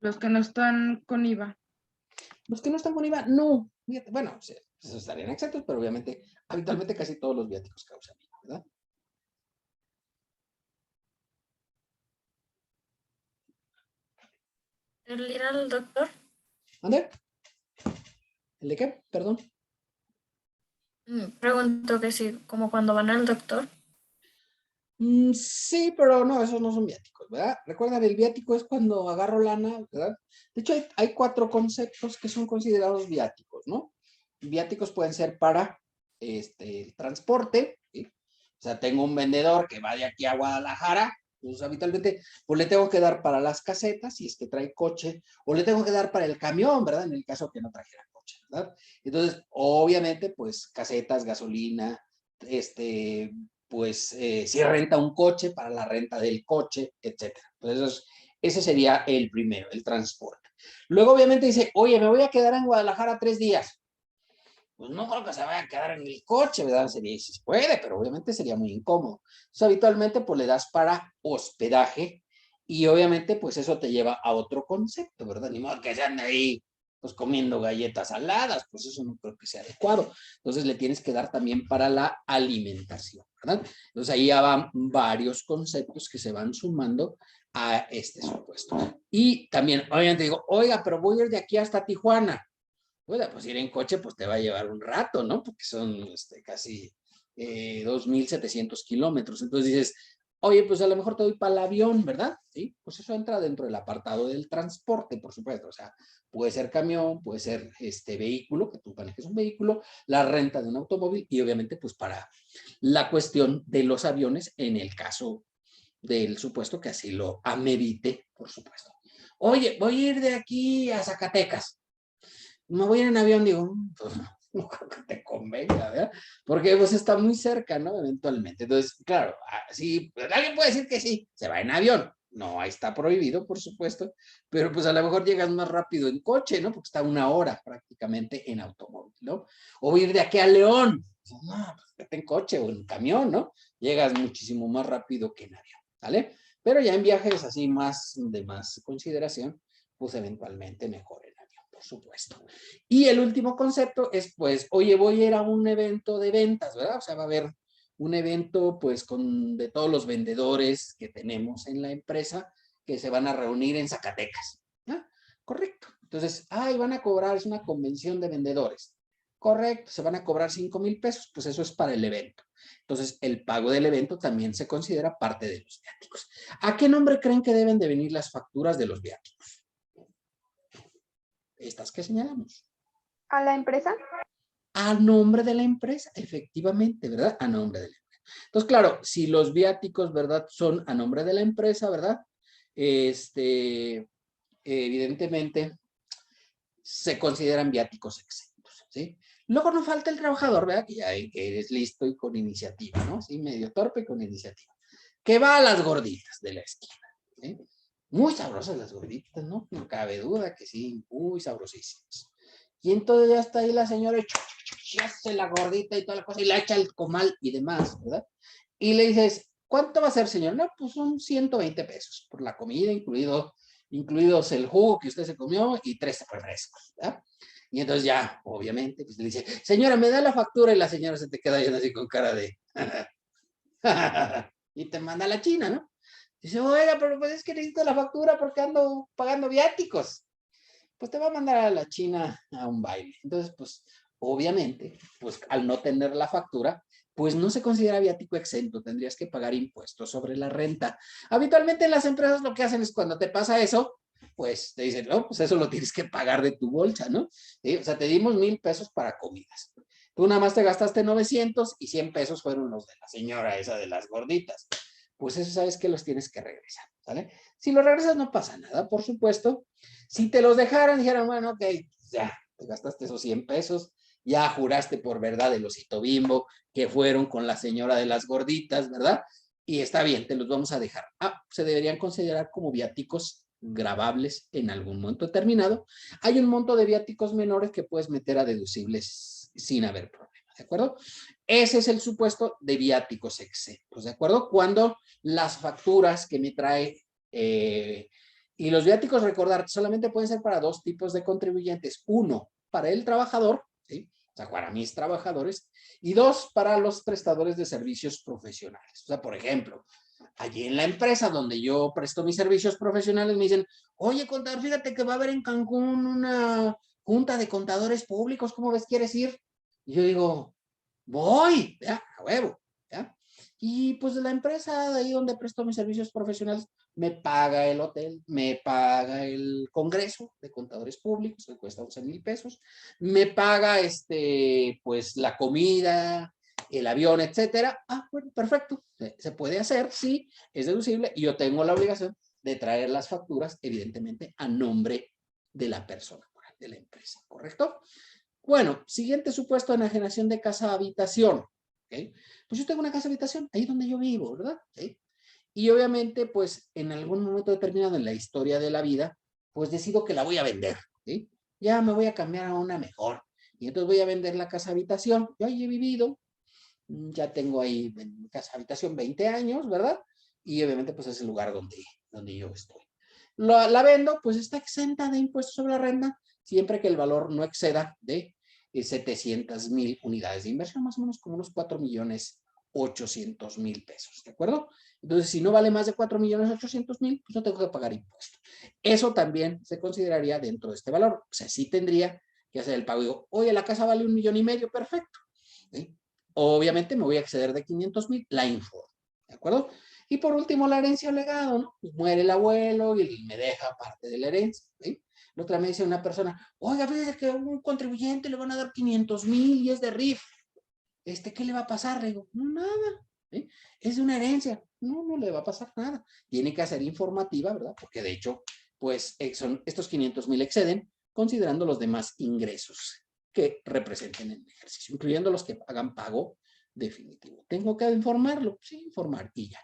Los que no están con IVA. Los que no están con IVA, no. Bueno, pues estarían exentos, pero obviamente, habitualmente casi todos los viáticos causan IVA, ¿verdad? ¿El ir al doctor? ¿Ande? ¿El de qué? Perdón. Pregunto que sí, como cuando van al doctor. Sí, pero no, esos no son viáticos, ¿verdad? Recuerdan, el viático es cuando agarro lana, ¿verdad? De hecho, hay cuatro conceptos que son considerados viáticos, ¿no? Viáticos pueden ser para el transporte, ¿sí? O sea, tengo un vendedor que va de aquí a Guadalajara Pues habitualmente, pues le tengo que dar para las casetas, si es que trae coche, o le tengo que dar para el camión, ¿verdad? En el caso que no trajera coche, ¿verdad? Entonces, obviamente, pues casetas, gasolina, pues si renta un coche, para la renta del coche, etcétera. Entonces, ese sería el primero, el transporte. Luego, obviamente, dice, oye, me voy a quedar en Guadalajara 3 días. Pues no creo que se vaya a quedar en el coche, ¿verdad? Sería, si se puede, pero obviamente sería muy incómodo. Entonces, habitualmente, pues le das para hospedaje y obviamente, pues eso te lleva a otro concepto, ¿verdad? Ni modo que se ande ahí, pues comiendo galletas saladas, pues eso no creo que sea adecuado. Entonces, le tienes que dar también para la alimentación, ¿verdad? Entonces, ahí ya van varios conceptos que se van sumando a este supuesto. Y también, obviamente digo, oiga, pero voy a ir de aquí hasta Tijuana. Bueno, pues ir en coche pues te va a llevar un rato, ¿no? Porque son casi 2.700 kilómetros. Entonces dices, oye, pues a lo mejor te doy para el avión, ¿verdad? Sí, pues eso entra dentro del apartado del transporte, por supuesto. O sea, puede ser camión, puede ser vehículo, que tú manejes un vehículo, la renta de un automóvil y obviamente pues para la cuestión de los aviones en el caso del supuesto que así lo amerite, por supuesto. Oye, voy a ir de aquí a Zacatecas. Me voy en avión, digo, pues no creo que te convenga, ¿verdad? Porque pues está muy cerca, ¿no? Eventualmente. Entonces, claro, sí, alguien puede decir que sí, se va en avión. No, ahí está prohibido, por supuesto, pero pues a lo mejor llegas más rápido en coche, ¿no? Porque está 1 hora prácticamente en automóvil, ¿no? O ir de aquí a León. No, pues vete en coche o en camión, ¿no? Llegas muchísimo más rápido que en avión, ¿vale? Pero ya en viajes así más de más consideración, pues eventualmente mejor en avión, por supuesto. Y el último concepto es, pues, oye, voy a ir a un evento de ventas, ¿verdad? O sea, va a haber un evento, pues, de todos los vendedores que tenemos en la empresa que se van a reunir en Zacatecas. ¿Ah? Correcto. Entonces, van a cobrar, es una convención de vendedores. Correcto, se van a cobrar 5,000 pesos, pues eso es para el evento. Entonces, el pago del evento también se considera parte de los viáticos. ¿A qué nombre creen que deben de venir las facturas de los viáticos? Estas que señalamos. ¿A la empresa? A nombre de la empresa, efectivamente, ¿verdad? A nombre de la empresa. Entonces, claro, si los viáticos, ¿verdad? Son a nombre de la empresa, ¿verdad? Evidentemente, se consideran viáticos exentos, ¿sí? Luego no falta el trabajador, ¿verdad? Que ya eres listo y con iniciativa, ¿no? Sí, medio torpe con iniciativa. Que va a las gorditas de la esquina, ¿sí? Muy sabrosas las gorditas, ¿no? No cabe duda que sí, muy sabrosísimas. Y entonces ya está ahí la señora y hace la gordita y toda la cosa y la echa el comal y demás, ¿verdad? Y le dices, ¿cuánto va a ser, señor? No, pues son 120 pesos por la comida, incluidos el jugo que usted se comió y 3 refrescos, ¿verdad? Y entonces ya, obviamente, pues le dice, señora, ¿me da la factura? Y la señora se te queda yendo así con cara de... y te manda a la China, ¿no? Dice, oiga, pero pues es que necesito la factura porque ando pagando viáticos. Pues te va a mandar a la China a un baile. Entonces, pues, obviamente, pues al no tener la factura, pues no se considera viático exento, tendrías que pagar impuestos sobre la renta. Habitualmente en las empresas lo que hacen es cuando te pasa eso, pues te dicen, no, pues eso lo tienes que pagar de tu bolsa, ¿no? ¿Sí? O sea, te dimos 1,000 pesos para comidas. Tú nada más te gastaste 900 y 100 pesos fueron los de la señora esa de las gorditas. Pues eso sabes que los tienes que regresar, ¿vale? Si los regresas no pasa nada, por supuesto. Si te los dejaran, dijeran, bueno, ok, ya, te gastaste esos 100 pesos, ya juraste por verdad el osito Bimbo que fueron con la señora de las gorditas, ¿verdad? Y está bien, te los vamos a dejar. Se deberían considerar como viáticos gravables en algún monto determinado. Hay un monto de viáticos menores que puedes meter a deducibles sin haber problema, ¿de acuerdo? Ese es el supuesto de viáticos exentos, ¿de acuerdo? Cuando las facturas que me trae y los viáticos, recordar, solamente pueden ser para 2 tipos de contribuyentes. 1, para el trabajador, ¿sí? O sea, para mis trabajadores. Y 2, para los prestadores de servicios profesionales. O sea, por ejemplo, allí en la empresa donde yo presto mis servicios profesionales me dicen, oye, contador, fíjate que va a haber en Cancún una junta de contadores públicos, ¿cómo ves? ¿Quieres ir? Y yo digo, voy, ya, a huevo, ya. Y pues la empresa de ahí donde presto mis servicios profesionales me paga el hotel, me paga el congreso de contadores públicos, que cuesta 11,000 pesos, me paga pues la comida el avión, etcétera. Ah, bueno, perfecto. Se puede hacer, sí, es deducible y yo tengo la obligación de traer las facturas, evidentemente, a nombre de la persona, de la empresa, ¿correcto? Bueno, siguiente supuesto, enajenación de casa-habitación. ¿Okay? Pues yo tengo una casa-habitación ahí donde yo vivo, ¿verdad? ¿Sí? Y obviamente, pues en algún momento determinado en la historia de la vida, pues decido que la voy a vender. ¿Sí? Ya me voy a cambiar a una mejor. Y entonces voy a vender la casa-habitación. Yo ahí he vivido, ya tengo ahí en mi casa-habitación 20 años, ¿verdad? Y obviamente, pues es el lugar donde yo estoy. La vendo, pues está exenta de impuestos sobre la renta, siempre que el valor no exceda de 700,000 unidades de inversión, más o menos como unos 4,800,000 pesos, ¿de acuerdo? Entonces, si no vale más de 4,800,000, pues no tengo que pagar impuesto. Eso también se consideraría dentro de este valor. O sea, sí tendría que hacer el pago. Digo, oye, la casa vale 1,500,000, perfecto. ¿Sí? Obviamente me voy a exceder de 500,000, la informo, ¿de acuerdo? Y por último, la herencia o legado, ¿no? Pues muere el abuelo y me deja parte de la herencia, ¿sí? La otra me dice una persona, oiga, fíjese que a un contribuyente le van a dar 500,000 y es de RIF. ¿Qué le va a pasar? Le digo, no, nada, ¿sí? Es de una herencia. No, no le va a pasar nada. Tiene que hacer informativa, ¿verdad? Porque de hecho, pues estos 500,000 exceden considerando los demás ingresos que representen el ejercicio, incluyendo los que hagan pago definitivo. ¿Tengo que informarlo? Sí, informar y ya.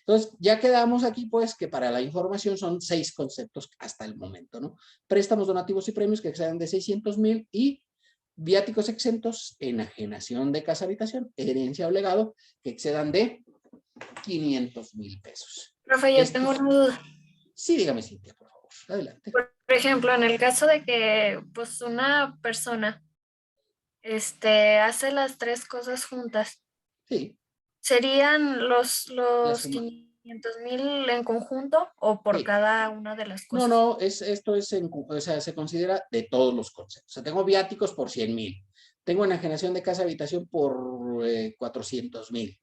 Entonces, ya quedamos aquí, pues, que para la información son 6 conceptos hasta el momento, ¿no? Préstamos, donativos y premios que excedan de 600,000 y viáticos exentos, enajenación de casa-habitación, herencia o legado que excedan de 500,000 pesos. Profe, yo tengo una duda. Sí, dígame, Cintia, por favor. Adelante. Por ejemplo, en el caso de que pues una persona hace las 3 cosas juntas, Sí. ¿serían los La suma. 500,000 en conjunto o por Sí. cada una de las No, cosas? no, esto es, o sea, se considera de todos los conceptos. O sea, tengo viáticos por 100,000. Tengo enajenación de casa-habitación por 400,000.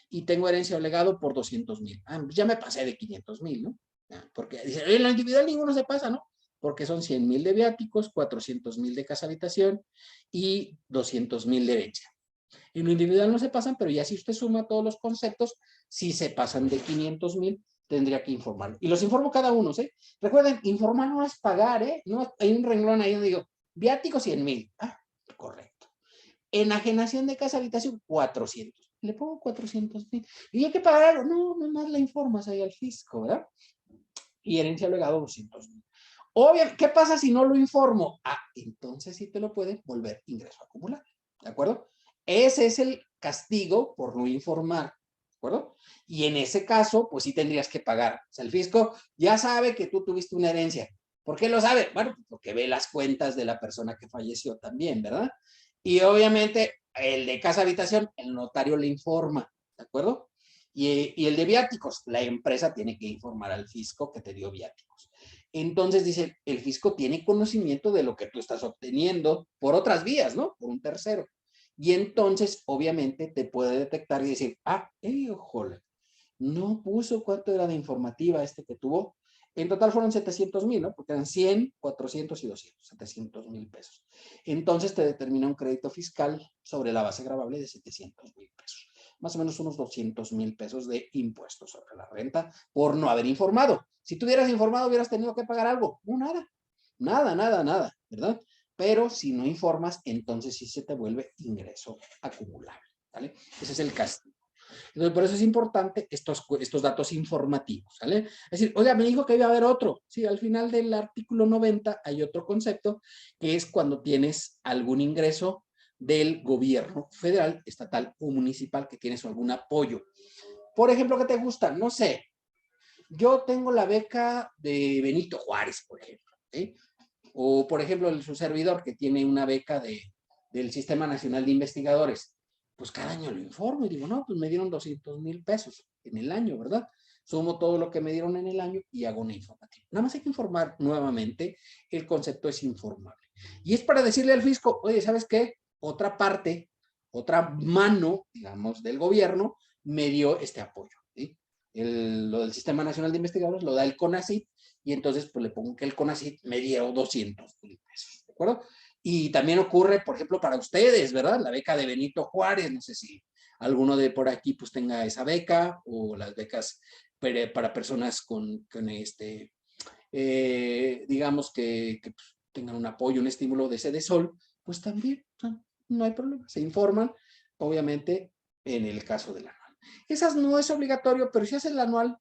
Y tengo herencia o legado por 200,000. Ah, pues ya me pasé de 500,000, ¿no? Porque dice, en la individual ninguno se pasa, ¿no? Porque son 100,000 de viáticos, 400,000 de casa-habitación y 200,000 de herencia. En lo individual no se pasan, pero ya si usted suma todos los conceptos, si se pasan de 500,000, tendría que informarlo. Y los informo cada uno, ¿sí? Recuerden, informar no es pagar, ¿eh? No, hay un renglón ahí donde digo, viáticos 100,000. Ah, correcto. Enajenación de casa habitación, 400. Le pongo 400,000. ¿Y hay que pagar algo? No, nomás la informas ahí al fisco, ¿verdad? Y herencia legado, 200,000. Obviamente, ¿qué pasa si no lo informo? Ah, entonces sí te lo puede volver ingreso acumulable, ¿de acuerdo? Ese es el castigo por no informar, ¿de acuerdo? Y en ese caso, pues sí tendrías que pagar. O sea, el fisco ya sabe que tú tuviste una herencia. ¿Por qué lo sabe? Bueno, porque ve las cuentas de la persona que falleció también, ¿verdad? Y obviamente el de casa habitación, el notario le informa, ¿de acuerdo? Y el de viáticos, la empresa tiene que informar al fisco que te dio viáticos. Entonces dice, el fisco tiene conocimiento de lo que tú estás obteniendo por otras vías, ¿no? Por un tercero. Y entonces, obviamente, te puede detectar y decir, ojole, no puso cuánto era de informativa que tuvo. En total fueron 700,000, ¿no? Porque eran 100, 400 y 200, 700,000 pesos. Entonces te determina un crédito fiscal sobre la base gravable de 700,000 pesos. Más o menos unos 200,000 pesos de impuestos sobre la renta por no haber informado. Si tú hubieras informado, hubieras tenido que pagar algo. No, nada. Nada, nada, nada, ¿verdad? Pero si no informas, entonces sí se te vuelve ingreso acumulable, ¿vale? Ese es el castigo. Entonces, por eso es importante estos datos informativos, ¿vale? Es decir, oiga, me dijo que iba a haber otro. Sí, al final del artículo 90 hay otro concepto, que es cuando tienes algún ingreso del gobierno federal, estatal o municipal, que tienes algún apoyo. Por ejemplo, ¿qué te gusta? No sé. Yo tengo la beca de Benito Juárez, por ejemplo, ¿sí? O, por ejemplo, su servidor, que tiene una beca del Sistema Nacional de Investigadores. Pues cada año lo informo y digo, no, pues me dieron 200,000 pesos en el año, ¿verdad? Sumo todo lo que me dieron en el año y hago una informativa. Nada más hay que informar nuevamente, el concepto es informable. Y es para decirle al fisco, oye, ¿sabes qué? Otra parte, otra mano, digamos, del gobierno me dio este apoyo, ¿sí? Lo del Sistema Nacional de Investigadores lo da el CONACYT y entonces pues le pongo que el CONACYT me dio 200,000 pesos, ¿de acuerdo? Y también ocurre, por ejemplo, para ustedes, ¿verdad? La beca de Benito Juárez, no sé si alguno de por aquí pues tenga esa beca o las becas para personas con digamos que pues, tengan un apoyo, un estímulo de Sedesol, pues también no hay problema, se informan, obviamente, en el caso del anual. Esas no es obligatorio, pero si haces el anual,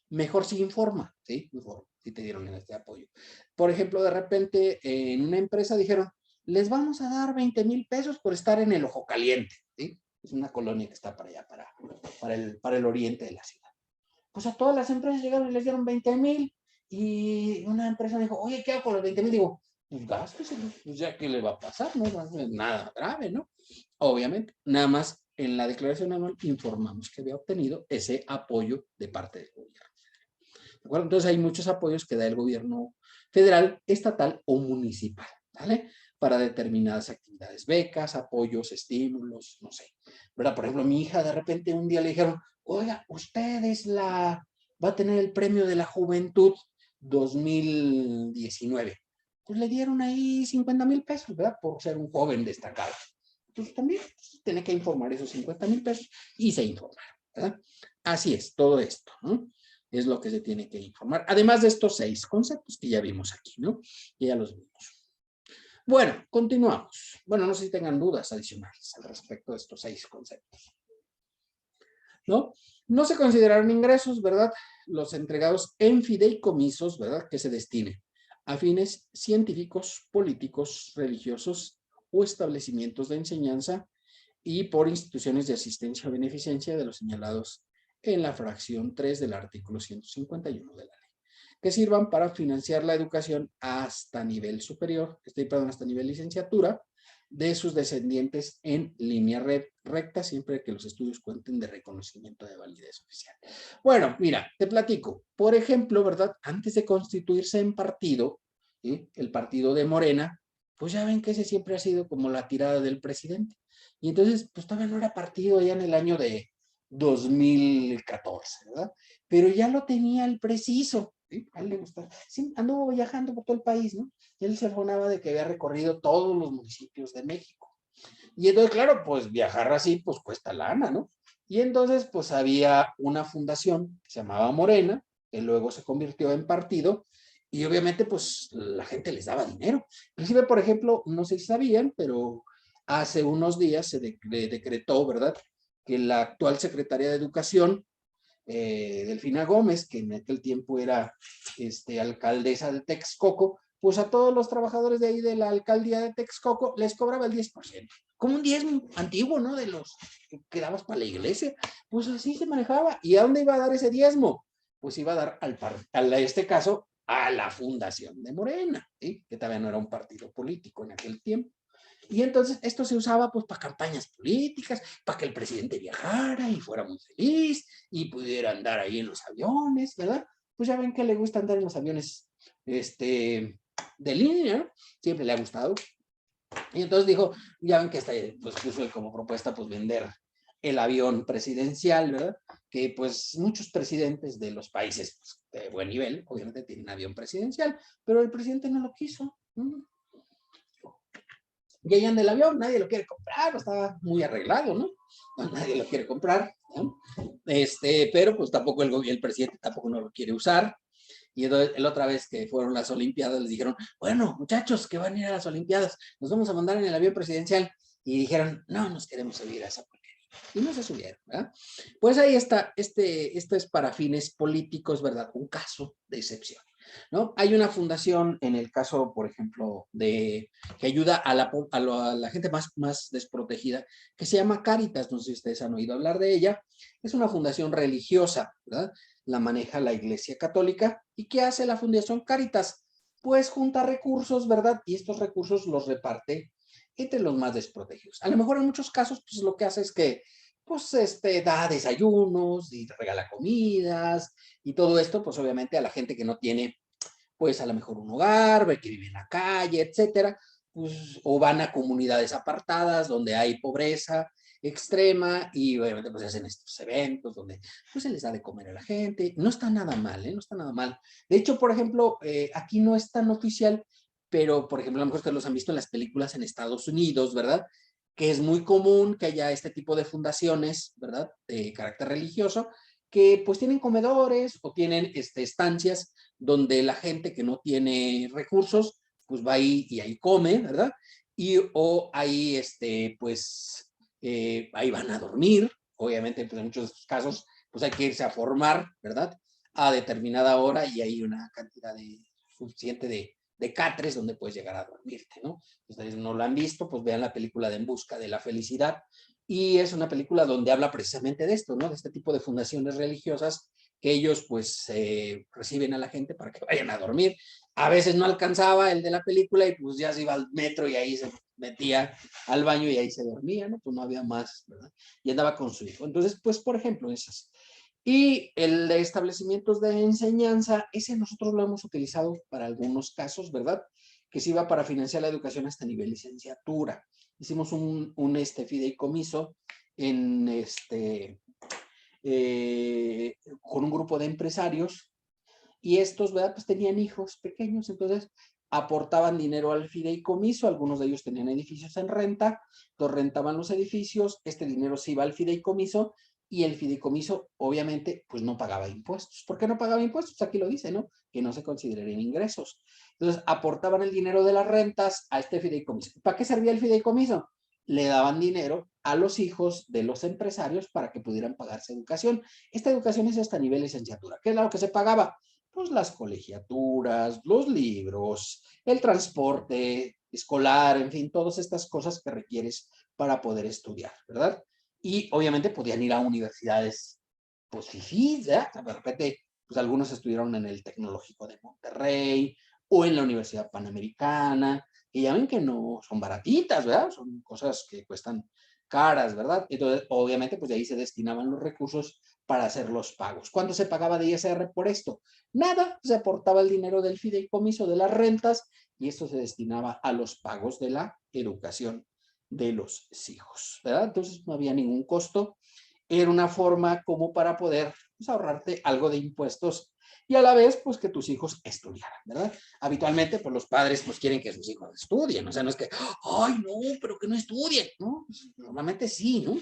mejor si informa, ¿sí? Informa, si te dieron este apoyo. Por ejemplo, de repente en una empresa dijeron, les vamos a dar 20,000 pesos por estar en el Ojo Caliente, ¿sí? Es una colonia que está para allá, para el oriente de la ciudad. Pues a todas las empresas llegaron y les dieron 20,000 y una empresa dijo, oye, ¿qué hago con los 20,000? Digo, pues gásteselo, pues ya qué le va a pasar, no es nada grave, ¿no? Obviamente, nada más en la declaración anual informamos que había obtenido ese apoyo de parte del gobierno. ¿De acuerdo? Entonces hay muchos apoyos que da el gobierno federal, estatal o municipal, ¿vale? Para determinadas actividades, becas, apoyos, estímulos, no sé. ¿Verdad? Por ejemplo, mi hija de repente un día le dijeron, oiga, usted va a tener el premio de la juventud 2019. Pues le dieron ahí 50,000 pesos, ¿verdad? Por ser un joven destacado. Entonces también tiene que informar esos 50,000 pesos y se informaron, ¿verdad? Así es, todo esto, ¿no? Es lo que se tiene que informar. Además de estos 6 conceptos que ya vimos aquí, ¿no? Que ya los vimos. Bueno, continuamos. Bueno, no sé si tengan dudas adicionales al respecto de estos 6 conceptos. ¿No? No se consideraron ingresos, ¿verdad? Los entregados en fideicomisos, ¿verdad? Que se destinen a fines científicos, políticos, religiosos o establecimientos de enseñanza y por instituciones de asistencia o beneficencia de los señalados en la fracción 3 del artículo 151 de la ley, que sirvan para financiar la educación hasta nivel superior, hasta nivel licenciatura, de sus descendientes en línea recta, siempre que los estudios cuenten de reconocimiento de validez oficial. Bueno, mira, te platico. Por ejemplo, ¿verdad? Antes de constituirse en partido, ¿sí? El partido de Morena, pues ya ven que ese siempre ha sido como la tirada del presidente. Y entonces, pues todavía no era partido ya en el año de 2014, ¿verdad? Pero ya lo tenía el preciso. ¿Sí? A él le gustaba. Sí, anduvo viajando por todo el país, ¿no? Y él se afonaba de que había recorrido todos los municipios de México. Y entonces, claro, pues viajar así, pues cuesta lana, ¿no? Y entonces, pues había una fundación que se llamaba Morena, que luego se convirtió en partido, y obviamente, pues la gente les daba dinero. Inclusive, por ejemplo, no sé si sabían, pero hace unos días se decretó, ¿verdad?, que la actual secretaria de Educación, Delfina Gómez, que en aquel tiempo era alcaldesa de Texcoco, pues a todos los trabajadores de ahí de la alcaldía de Texcoco les cobraba el 10%. Como un diezmo antiguo, ¿no? De los que dabas para la iglesia. Pues así se manejaba. ¿Y a dónde iba a dar ese diezmo? Pues iba a dar este caso, a la fundación de Morena, ¿sí? Que todavía no era un partido político en aquel tiempo. Y entonces esto se usaba pues para campañas políticas, para que el presidente viajara y fuera muy feliz y pudiera andar ahí en los aviones, ¿verdad? Pues ya ven que le gusta andar en los aviones de línea, ¿no? Siempre le ha gustado. Y entonces dijo, ya ven que pues puso como propuesta pues vender el avión presidencial, ¿verdad? Que pues muchos presidentes de los países pues, de buen nivel, obviamente tienen avión presidencial, pero el presidente no lo quiso. Y ahí anda el avión, nadie lo quiere comprar, estaba muy arreglado, ¿no? Nadie lo quiere comprar, ¿no? Pero pues tampoco el presidente tampoco no lo quiere usar. Y entonces, la otra vez que fueron las Olimpiadas, les dijeron, bueno, muchachos, que van a ir a las Olimpiadas, nos vamos a mandar en el avión presidencial. Y dijeron, no, nos queremos subir a esa porquería. Y no se subieron, ¿verdad? Pues ahí está, esto es para fines políticos, ¿verdad? Un caso de excepción, ¿no? Hay una fundación en el caso, por ejemplo, que ayuda a la gente más desprotegida, que se llama Cáritas, no sé si ustedes han oído hablar de ella. Es una fundación religiosa, ¿verdad? La maneja la Iglesia Católica. ¿Y qué hace la Fundación Cáritas? Pues junta recursos, ¿verdad? Y estos recursos los reparte entre los más desprotegidos. A lo mejor en muchos casos, pues lo que hace es que pues da desayunos y regala comidas y todo esto, pues obviamente a la gente que no tiene, pues a lo mejor un hogar, que vive en la calle, etcétera, pues o van a comunidades apartadas donde hay pobreza extrema y obviamente pues hacen estos eventos donde pues se les da de comer a la gente. No está nada mal, ¿eh? No está nada mal. De hecho, por ejemplo, aquí no es tan oficial, pero por ejemplo, a lo mejor ustedes los han visto en las películas en Estados Unidos, ¿verdad? que es muy común que haya este tipo de fundaciones, ¿verdad? De carácter religioso, que pues tienen comedores o tienen estancias donde la gente que no tiene recursos, pues va ahí y ahí come, ¿verdad? Y o ahí, pues, ahí van a dormir. Obviamente, pues en muchos de estos casos, pues hay que irse a formar, ¿verdad? A determinada hora y hay una cantidad suficiente de catres donde puedes llegar a dormirte, ¿no? Ustedes no lo han visto, pues vean la película de En Busca de la Felicidad, y es una película donde habla precisamente de esto, ¿no? De este tipo de fundaciones religiosas que ellos pues reciben a la gente para que vayan a dormir. A veces no alcanzaba el de la película y pues ya se iba al metro y ahí se metía al baño y ahí se dormía, ¿no? Pues no había más, ¿verdad? Y andaba con su hijo. Entonces, pues por ejemplo, esas. Y el de establecimientos de enseñanza, ese nosotros lo hemos utilizado para algunos casos, ¿verdad? Que se iba para financiar la educación hasta nivel licenciatura. Hicimos un fideicomiso en con un grupo de empresarios y estos, ¿verdad? Pues tenían hijos pequeños, entonces aportaban dinero al fideicomiso, algunos de ellos tenían edificios en renta, entonces rentaban los edificios, este dinero se iba al fideicomiso y el fideicomiso obviamente pues no pagaba impuestos. ¿Por qué no pagaba impuestos? Aquí lo dice, ¿no? Que no se considerarían ingresos. Entonces aportaban el dinero de las rentas a este fideicomiso. ¿Para qué servía el fideicomiso? Le daban dinero a los hijos de los empresarios para que pudieran pagarse educación. Esta educación es hasta nivel licenciatura. ¿Qué es lo que se pagaba? Pues las colegiaturas, los libros, el transporte escolar, en fin, todas estas cosas que requieres para poder estudiar, ¿verdad? Y obviamente podían ir a universidades, pues fifís, ¿verdad? De repente, pues algunos estudiaron en el Tecnológico de Monterrey o en la Universidad Panamericana, y ya ven que no son baratitas, ¿verdad? Son cosas que cuestan caras, ¿verdad? Entonces, obviamente, pues de ahí se destinaban los recursos para hacer los pagos. ¿Cuánto se pagaba de ISR por esto? Nada, se aportaba el dinero del fideicomiso de las rentas y esto se destinaba a los pagos de la educación de los hijos, ¿verdad? Entonces no había ningún costo. Era una forma como para poder pues, ahorrarte algo de impuestos y a la vez, pues que tus hijos estudiaran, ¿verdad? Habitualmente, pues los padres pues quieren que sus hijos estudien, o sea, no es que, ay, no, pero que no estudien, ¿no? Pues, normalmente sí, ¿no?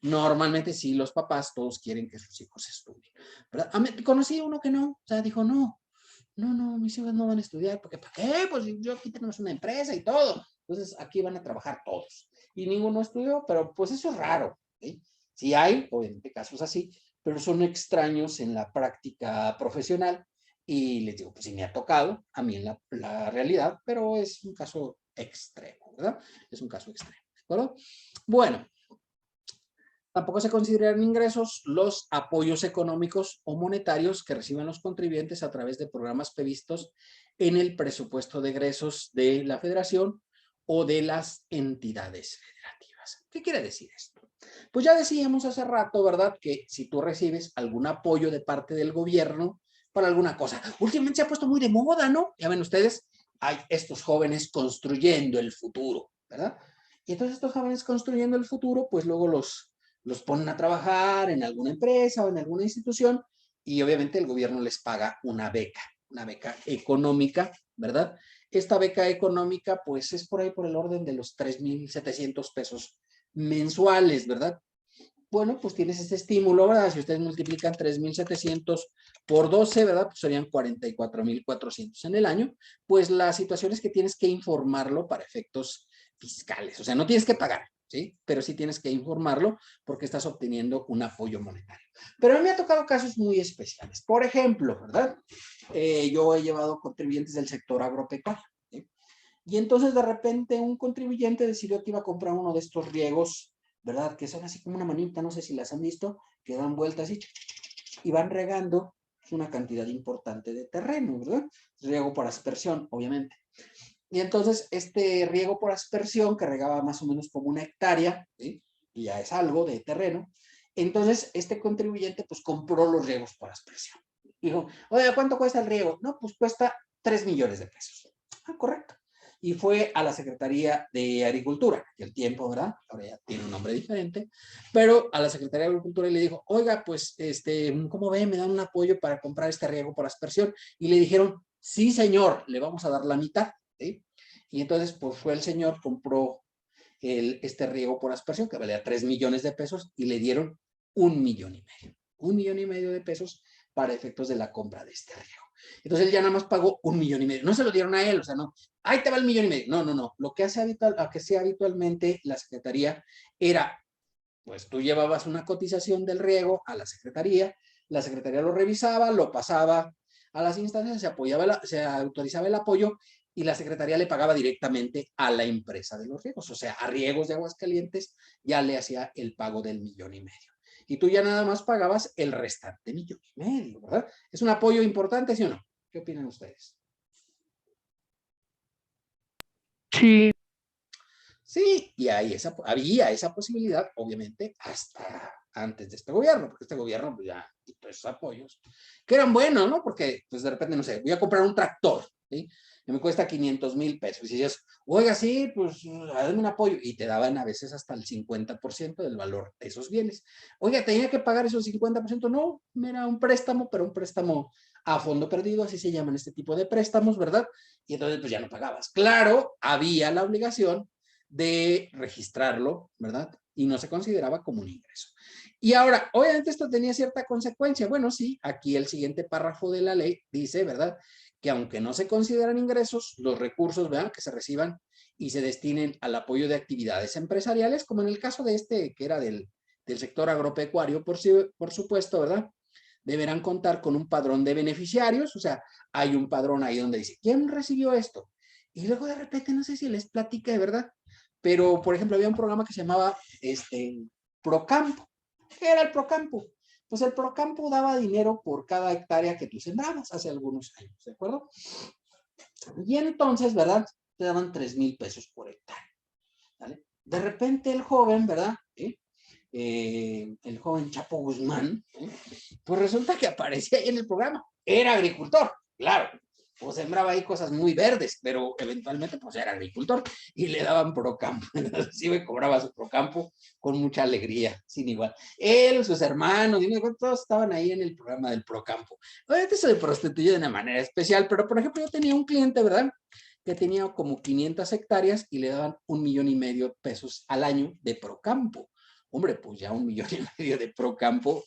Normalmente sí, los papás todos quieren que sus hijos estudien, ¿verdad? Conocí uno que no, o sea, dijo, no, mis hijos no van a estudiar, porque ¿para qué? Pues yo aquí tenemos una empresa y todo, entonces aquí van a trabajar todos. Y ninguno estudió, pero pues eso es raro, ¿sí? Sí hay, obviamente, casos así, pero son extraños en la práctica profesional y les digo, pues sí me ha tocado a mí en la realidad, pero es un caso extremo, ¿verdad? Es un caso extremo, ¿de acuerdo? Bueno, tampoco se consideran ingresos los apoyos económicos o monetarios que reciben los contribuyentes a través de programas previstos en el presupuesto de egresos de la federación o de las entidades federativas. ¿Qué quiere decir esto? Pues ya decíamos hace rato, ¿verdad? Que si tú recibes algún apoyo de parte del gobierno para alguna cosa, últimamente se ha puesto muy de moda, ¿no? Ya ven ustedes, hay estos jóvenes construyendo el futuro, ¿verdad? Y entonces estos jóvenes construyendo el futuro, pues luego los ponen a trabajar en alguna empresa o en alguna institución y obviamente el gobierno les paga una beca económica, ¿verdad? Esta beca económica pues es por ahí por el orden de los 3,700 pesos mensuales, ¿verdad? Bueno, pues tienes ese estímulo, ¿verdad? Si ustedes multiplican 3,700 por 12, ¿verdad? Pues serían 44,400 en el año. Pues la situación es que tienes que informarlo para efectos fiscales. O sea, no tienes que pagar, ¿sí? Pero sí tienes que informarlo porque estás obteniendo un apoyo monetario. Pero a mí me ha tocado casos muy especiales. Por ejemplo, ¿verdad? Yo he llevado contribuyentes del sector agropecuario, ¿sí? Y entonces de repente un contribuyente decidió que iba a comprar uno de estos riegos, ¿verdad? Que son así como una manita, no sé si las han visto, que dan vueltas así y van regando una cantidad importante de terreno, ¿verdad? Riego por aspersión, obviamente. Y entonces este riego por aspersión, que regaba más o menos como 1 hectárea, ¿sí? Y ya es algo de terreno, entonces este contribuyente pues compró los riegos por aspersión. Dijo, oye, ¿cuánto cuesta el riego? No, pues cuesta 3 millones de pesos. Ah, correcto. Y fue a la Secretaría de Agricultura, que el tiempo, ¿verdad? Ahora ya tiene un nombre diferente, pero a la Secretaría de Agricultura y le dijo, oiga, pues, ¿cómo ve? ¿Me dan un apoyo para comprar este riego por aspersión? Y le dijeron, sí, señor, le vamos a dar la mitad, ¿sí? Y entonces, pues, fue el señor, compró este riego por aspersión que valía 3 millones de pesos y le dieron 1,5 millones. 1,5 millones de pesos para efectos de la compra de este riego. Entonces él ya nada más pagó 1,5 millones. No se lo dieron a él, o sea, no, ahí te va el 1,5 millones. No, no, no. Lo que hacía habitualmente la Secretaría era, pues tú llevabas una cotización del riego a la Secretaría lo revisaba, lo pasaba a las instancias, se autorizaba el apoyo y la Secretaría le pagaba directamente a la empresa de los riegos, o sea, a Riegos de Aguascalientes ya le hacía el pago del 1,5 millones. Y tú ya nada más pagabas el restante 1,5 millones, ¿verdad? ¿Es un apoyo importante, sí o no? ¿Qué opinan ustedes? Sí. Sí, y había esa posibilidad, obviamente, hasta antes de este gobierno, porque este gobierno pues, ya quitó esos apoyos, que eran buenos, ¿no? Porque, pues de repente, no sé, voy a comprar un tractor, ¿sí? Que me cuesta 500,000 pesos. Y dices, oiga, sí, pues, dame un apoyo. Y te daban a veces hasta el 50% del valor de esos bienes. Oiga, ¿tenía que pagar esos 50%? No, era un préstamo, pero un préstamo a fondo perdido, así se llaman este tipo de préstamos, ¿verdad? Y entonces, pues, ya no pagabas. Claro, había la obligación de registrarlo, ¿verdad? Y no se consideraba como un ingreso. Y ahora, obviamente esto tenía cierta consecuencia. Bueno, sí, aquí el siguiente párrafo de la ley dice, ¿verdad? Que aunque no se consideran ingresos, los recursos, ¿verdad? Que se reciban y se destinen al apoyo de actividades empresariales, como en el caso de este, que era del sector agropecuario, por supuesto, ¿verdad? Deberán contar con un padrón de beneficiarios, o sea, hay un padrón ahí donde dice, ¿quién recibió esto? Y luego de repente, no sé si les platica de verdad, pero por ejemplo había un programa que se llamaba Procampo. ¿Qué era el Procampo? Pues el Procampo daba dinero por cada hectárea que tú sembrabas hace algunos años, ¿de acuerdo? Y entonces, ¿verdad? Te daban 3,000 pesos por hectárea, ¿vale? De repente el joven, ¿verdad? El joven Chapo Guzmán, pues resulta que aparecía ahí en el programa. Era agricultor, claro. Pues sembraba ahí cosas muy verdes, pero eventualmente pues era agricultor y le daban Procampo. Entonces sí me cobraba su Procampo con mucha alegría, sin igual. Él, sus hermanos, todos estaban ahí en el programa del Procampo. Obviamente se prostituye de una manera especial, pero por ejemplo yo tenía un cliente, ¿verdad? Que tenía como 500 hectáreas y le daban 1,5 millones de pesos al año de Procampo. Hombre, pues ya 1,5 millones de Procampo,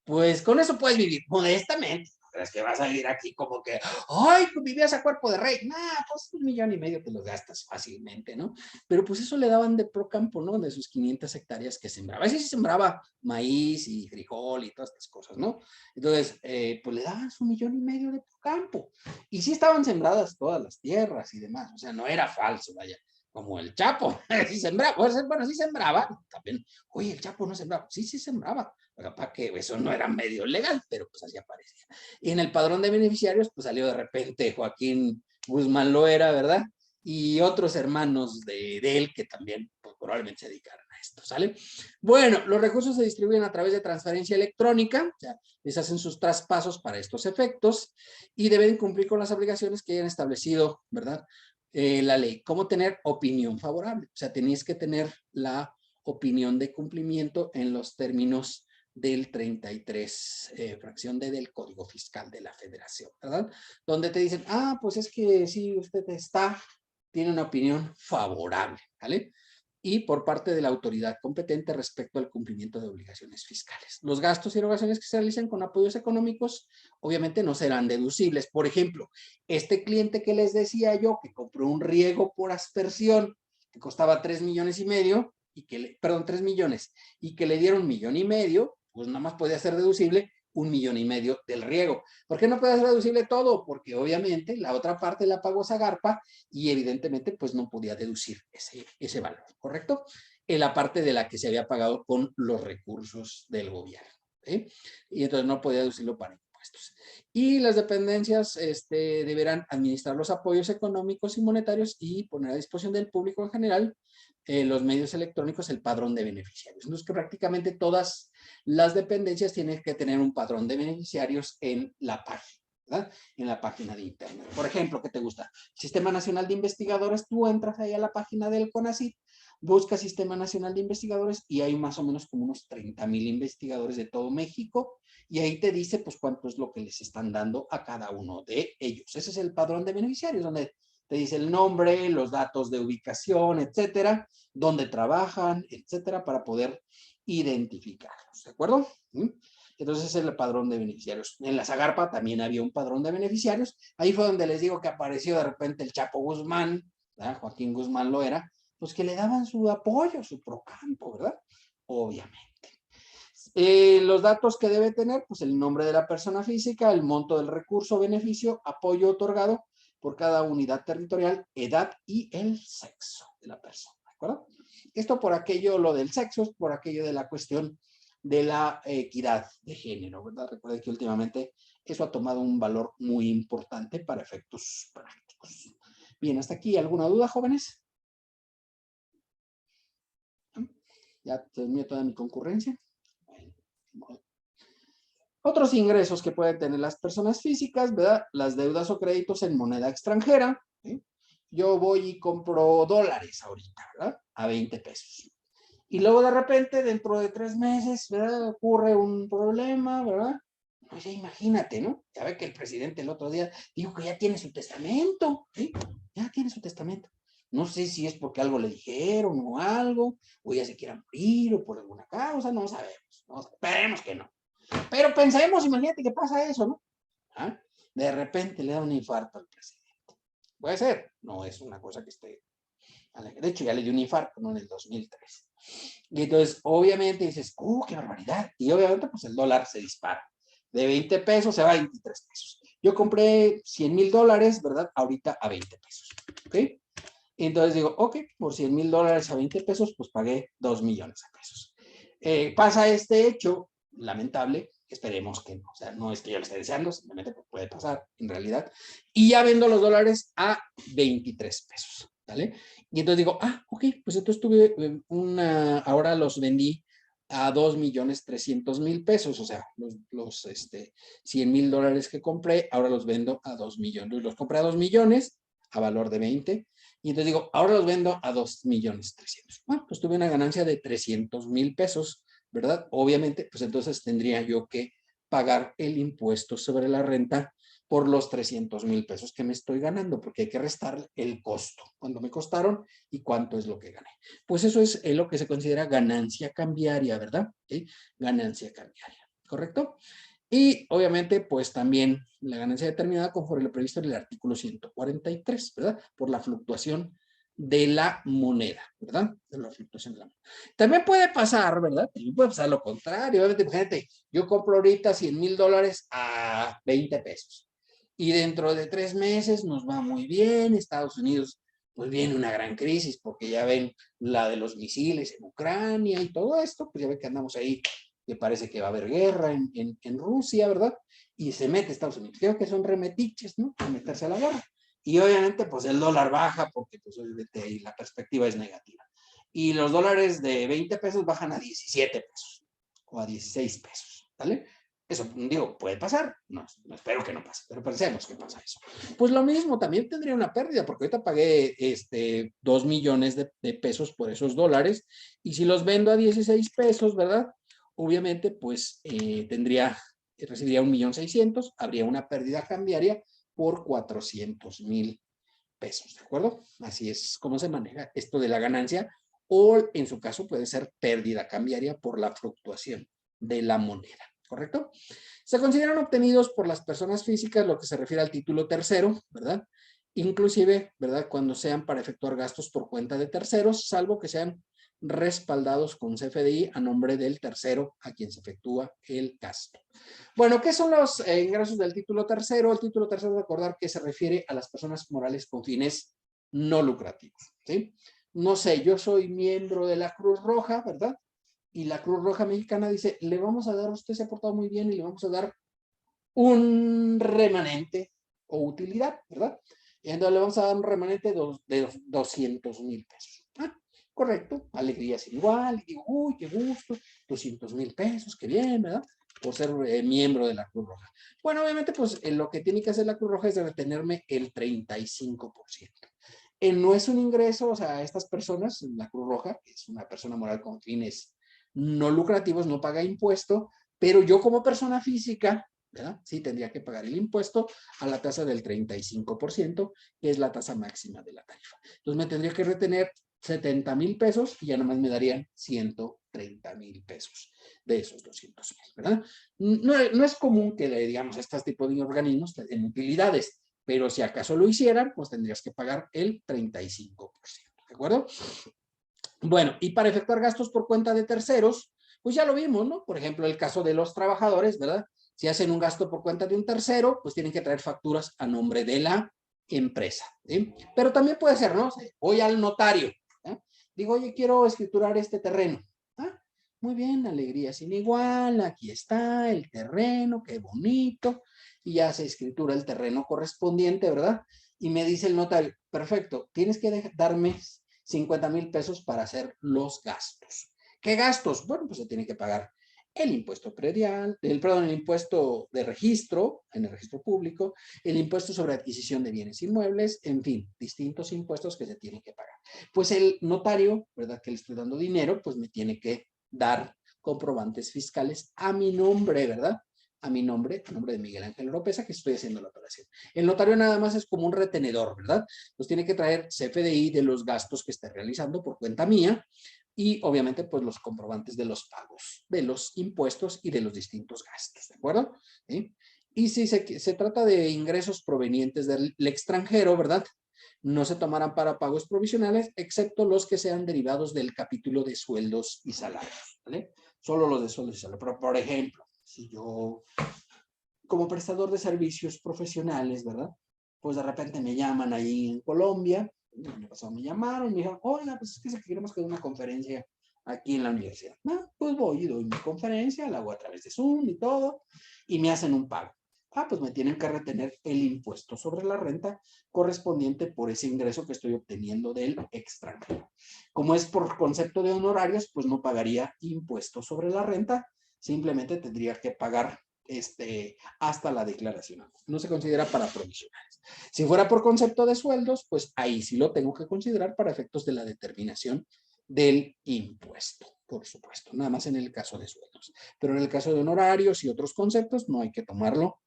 pues con eso puedes vivir modestamente. Pero es que vas a vivir aquí como que, ay, vivías a cuerpo de rey. Nah, pues 1,5 millones te los gastas fácilmente, ¿no? Pero pues eso le daban de Procampo, ¿no? De sus 500 hectáreas que sembraba. Ese sí sembraba maíz y frijol y todas estas cosas, ¿no? Entonces, pues le daban su 1,5 millones de Procampo. Y sí estaban sembradas todas las tierras y demás. O sea, no era falso, vaya. Como el Chapo, sí sembraba, bueno, sí sembraba, también, oye, el Chapo no sembraba, sí sembraba, para que eso no era medio legal, pero pues así aparecía. Y en el padrón de beneficiarios, pues salió de repente Joaquín Guzmán Loera, ¿verdad? Y otros hermanos de él que también pues, probablemente se dedicaran a esto, ¿sale? Bueno, los recursos se distribuyen a través de transferencia electrónica, o sea, les hacen sus traspasos para estos efectos y deben cumplir con las obligaciones que hayan establecido, ¿verdad? La ley. ¿Cómo tener opinión favorable? O sea, tenéis que tener la opinión de cumplimiento en los términos del 33, fracción D del Código Fiscal de la Federación, ¿verdad? Donde te dicen, pues es que sí, usted tiene una opinión favorable, ¿vale? Y por parte de la autoridad competente respecto al cumplimiento de obligaciones fiscales. Los gastos y erogaciones que se realicen con apoyos económicos obviamente no serán deducibles. Por ejemplo, este cliente que les decía yo que compró un riego por aspersión que costaba 3,5 millones y que 3 millones y que le dieron 1,5 millones, pues nada más podía ser deducible 1,5 millones del riego. ¿Por qué no puede ser deducible todo? Porque obviamente la otra parte la pagó Zagarpa y evidentemente pues no podía deducir ese valor, ¿correcto? En la parte de la que se había pagado con los recursos del gobierno. Y entonces no podía deducirlo para impuestos. Y las dependencias deberán administrar los apoyos económicos y monetarios y poner a disposición del público en general los medios electrónicos, el padrón de beneficiarios. Entonces, que prácticamente todas las dependencias tienen que tener un padrón de beneficiarios en la página, ¿verdad? En la página de internet. Por ejemplo, ¿qué te gusta? Sistema Nacional de Investigadores, tú entras ahí a la página del CONACYT, busca Sistema Nacional de Investigadores y hay más o menos como unos 30,000 investigadores de todo México y ahí te dice pues cuánto es lo que les están dando a cada uno de ellos. Ese es el padrón de beneficiarios donde te dice el nombre, los datos de ubicación, etcétera, dónde trabajan, etcétera, para poder identificarlos, ¿de acuerdo? Entonces ese es el padrón de beneficiarios. En la Zagarpa también había un padrón de beneficiarios. Ahí fue donde les digo que apareció de repente el Chapo Guzmán, ¿verdad? Joaquín Guzmán lo era, pues que le daban su apoyo, su procampo, ¿verdad? Obviamente. Los datos que debe tener, pues el nombre de la persona física, el monto del recurso, beneficio, apoyo otorgado por cada unidad territorial, edad y el sexo de la persona, ¿de acuerdo? Esto por aquello, lo del sexo, es por aquello de la cuestión de la equidad de género, ¿verdad? Recuerden que últimamente eso ha tomado un valor muy importante para efectos prácticos. Bien, hasta aquí, ¿alguna duda, jóvenes? Ya terminé toda mi concurrencia. Otros ingresos que pueden tener las personas físicas, ¿verdad? Las deudas o créditos en moneda extranjera. ¿Sí? Yo voy y compro dólares ahorita, ¿verdad? A 20 pesos. Y luego de repente, dentro de 3 meses, ¿verdad? Ocurre un problema, ¿verdad? Pues ya imagínate, ¿no? Ya ve que el presidente el otro día dijo que ya tiene su testamento, ¿sí? Ya tiene su testamento. No sé si es porque algo le dijeron o algo, o ya se quiera morir o por alguna causa, no sabemos. No, esperemos que no. Pero pensemos, imagínate que pasa eso, ¿no? ¿Ah? De repente le da un infarto al presidente. Puede ser, no es una cosa que esté... De hecho, ya le dio un infarto, ¿no? En el 2003. Y entonces, obviamente, dices, qué barbaridad! Y obviamente, pues el dólar se dispara. De 20 pesos se va a 23 pesos. Yo compré 100,000 dólares, ¿verdad? Ahorita a 20 pesos. ¿Ok? Y entonces digo, ok, por 100,000 dólares a 20 pesos, pues pagué 2 millones de pesos. Pasa este hecho lamentable, esperemos que no, o sea, no es que yo lo esté deseando, simplemente puede pasar en realidad, y ya vendo los dólares a 23 pesos, ¿vale? Y entonces digo, ok, pues entonces tuve ahora los vendí a 2,300,000 pesos, o sea, los 100,000 dólares que compré, ahora los vendo a 2 millones, los compré a 2 millones a valor de 20, y entonces digo, ahora los vendo a 2,300,000. Bueno, pues tuve una ganancia de 300,000 pesos, ¿verdad? Obviamente, pues entonces tendría yo que pagar el impuesto sobre la renta por los 300,000 pesos que me estoy ganando, porque hay que restar el costo, cuánto me costaron y cuánto es lo que gané. Pues eso es lo que se considera ganancia cambiaria, ¿verdad? ¿Sí? Ganancia cambiaria, ¿correcto? Y obviamente, pues también la ganancia determinada conforme lo previsto en el artículo 143, ¿verdad? Por la fluctuación de la moneda, ¿verdad? De la fluctuación de la moneda. También puede pasar, ¿verdad? También puede pasar lo contrario. Obviamente, fíjate, yo compro ahorita 100,000 dólares a 20 pesos. Y dentro de 3 meses nos va muy bien. Estados Unidos, pues viene una gran crisis porque ya ven la de los misiles en Ucrania y todo esto, pues ya ven que andamos ahí, que parece que va a haber guerra en Rusia, ¿verdad? Y se mete Estados Unidos. Creo que son remetiches, ¿no? A meterse a la guerra. Y obviamente, pues el dólar baja porque, pues obviamente, ahí la perspectiva es negativa. Y los dólares de 20 pesos bajan a 17 pesos o a 16 pesos, ¿vale? Eso, digo, puede pasar. No, espero que no pase, pero pensemos que pasa eso. Pues lo mismo, también tendría una pérdida, porque ahorita pagué 2 millones de pesos por esos dólares, y si los vendo a 16 pesos, ¿verdad? Obviamente, pues recibiría 1,600,000, habría una pérdida cambiaria por 400,000 pesos, ¿de acuerdo? Así es como se maneja esto de la ganancia, o en su caso puede ser pérdida cambiaria por la fluctuación de la moneda, ¿correcto? Se consideran obtenidos por las personas físicas lo que se refiere al título tercero, ¿verdad? Inclusive, ¿verdad? Cuando sean para efectuar gastos por cuenta de terceros, salvo que sean respaldados con CFDI a nombre del tercero a quien se efectúa el gasto. Bueno, ¿qué son los ingresos del título tercero? El título tercero, recordar que se refiere a las personas morales con fines no lucrativos, ¿sí? No sé, yo soy miembro de la Cruz Roja, ¿verdad? Y la Cruz Roja Mexicana dice, le vamos a dar, usted se ha portado muy bien y le vamos a dar un remanente o utilidad, ¿verdad? Y entonces le vamos a dar un remanente de 200,000 pesos. Correcto, alegría sin igual, digo, uy, qué gusto, 200,000 pesos, qué bien, ¿verdad? Por ser miembro de la Cruz Roja. Bueno, obviamente, pues lo que tiene que hacer la Cruz Roja es retenerme el 35%. No es un ingreso, o sea, estas personas, la Cruz Roja, que es una persona moral con fines no lucrativos, no paga impuesto, pero yo como persona física, ¿verdad? Sí, tendría que pagar el impuesto a la tasa del 35%, que es la tasa máxima de la tarifa. Entonces me tendría que retener 70,000 pesos y ya nomás me darían 130,000 pesos de esos 200,000, ¿verdad? No es común que, digamos, estos tipos de organismos te den utilidades, pero si acaso lo hicieran, pues tendrías que pagar el 35%, ¿de acuerdo? Bueno, y para efectuar gastos por cuenta de terceros, pues ya lo vimos, ¿no? Por ejemplo, el caso de los trabajadores, ¿verdad? Si hacen un gasto por cuenta de un tercero, pues tienen que traer facturas a nombre de la empresa, ¿sí? Pero también puede ser, ¿no? Voy al notario, ¿eh? Digo, oye, quiero escriturar este terreno. ¿Ah? Muy bien, alegría sin igual, aquí está el terreno, qué bonito, y ya se escritura el terreno correspondiente, ¿verdad? Y me dice el notario, perfecto, tienes que darme 50,000 pesos para hacer los gastos. ¿Qué gastos? Bueno, pues se tiene que pagar el impuesto predial, el impuesto de registro, en el registro público, el impuesto sobre adquisición de bienes inmuebles, en fin, distintos impuestos que se tienen que pagar. Pues el notario, ¿verdad? Que le estoy dando dinero, pues me tiene que dar comprobantes fiscales a mi nombre, ¿verdad? A mi nombre, a nombre de Miguel Ángel Oropesa, que estoy haciendo la operación. El notario nada más es como un retenedor, ¿verdad? Pues tiene que traer CFDI de los gastos que esté realizando por cuenta mía y obviamente pues los comprobantes de los pagos, de los impuestos y de los distintos gastos, ¿de acuerdo? ¿Sí? Y si se trata de ingresos provenientes del extranjero, ¿verdad? No se tomarán para pagos provisionales, excepto los que sean derivados del capítulo de sueldos y salarios, ¿vale? Solo los de sueldos y salarios. Pero, por ejemplo, si yo, como prestador de servicios profesionales, ¿verdad? Pues de repente me llaman ahí en Colombia, el año pasado me llamaron, me dijeron, oiga, pues es que queremos que dé una conferencia aquí en la universidad. Pues voy y doy mi conferencia, la hago a través de Zoom y todo, y me hacen un pago. Pues me tienen que retener el impuesto sobre la renta correspondiente por ese ingreso que estoy obteniendo del extranjero. Como es por concepto de honorarios, pues no pagaría impuesto sobre la renta, simplemente tendría que pagar hasta la declaración. No se considera para provisionales. Si fuera por concepto de sueldos, pues ahí sí lo tengo que considerar para efectos de la determinación del impuesto, por supuesto, nada más en el caso de sueldos. Pero en el caso de honorarios y otros conceptos no hay que tomarlo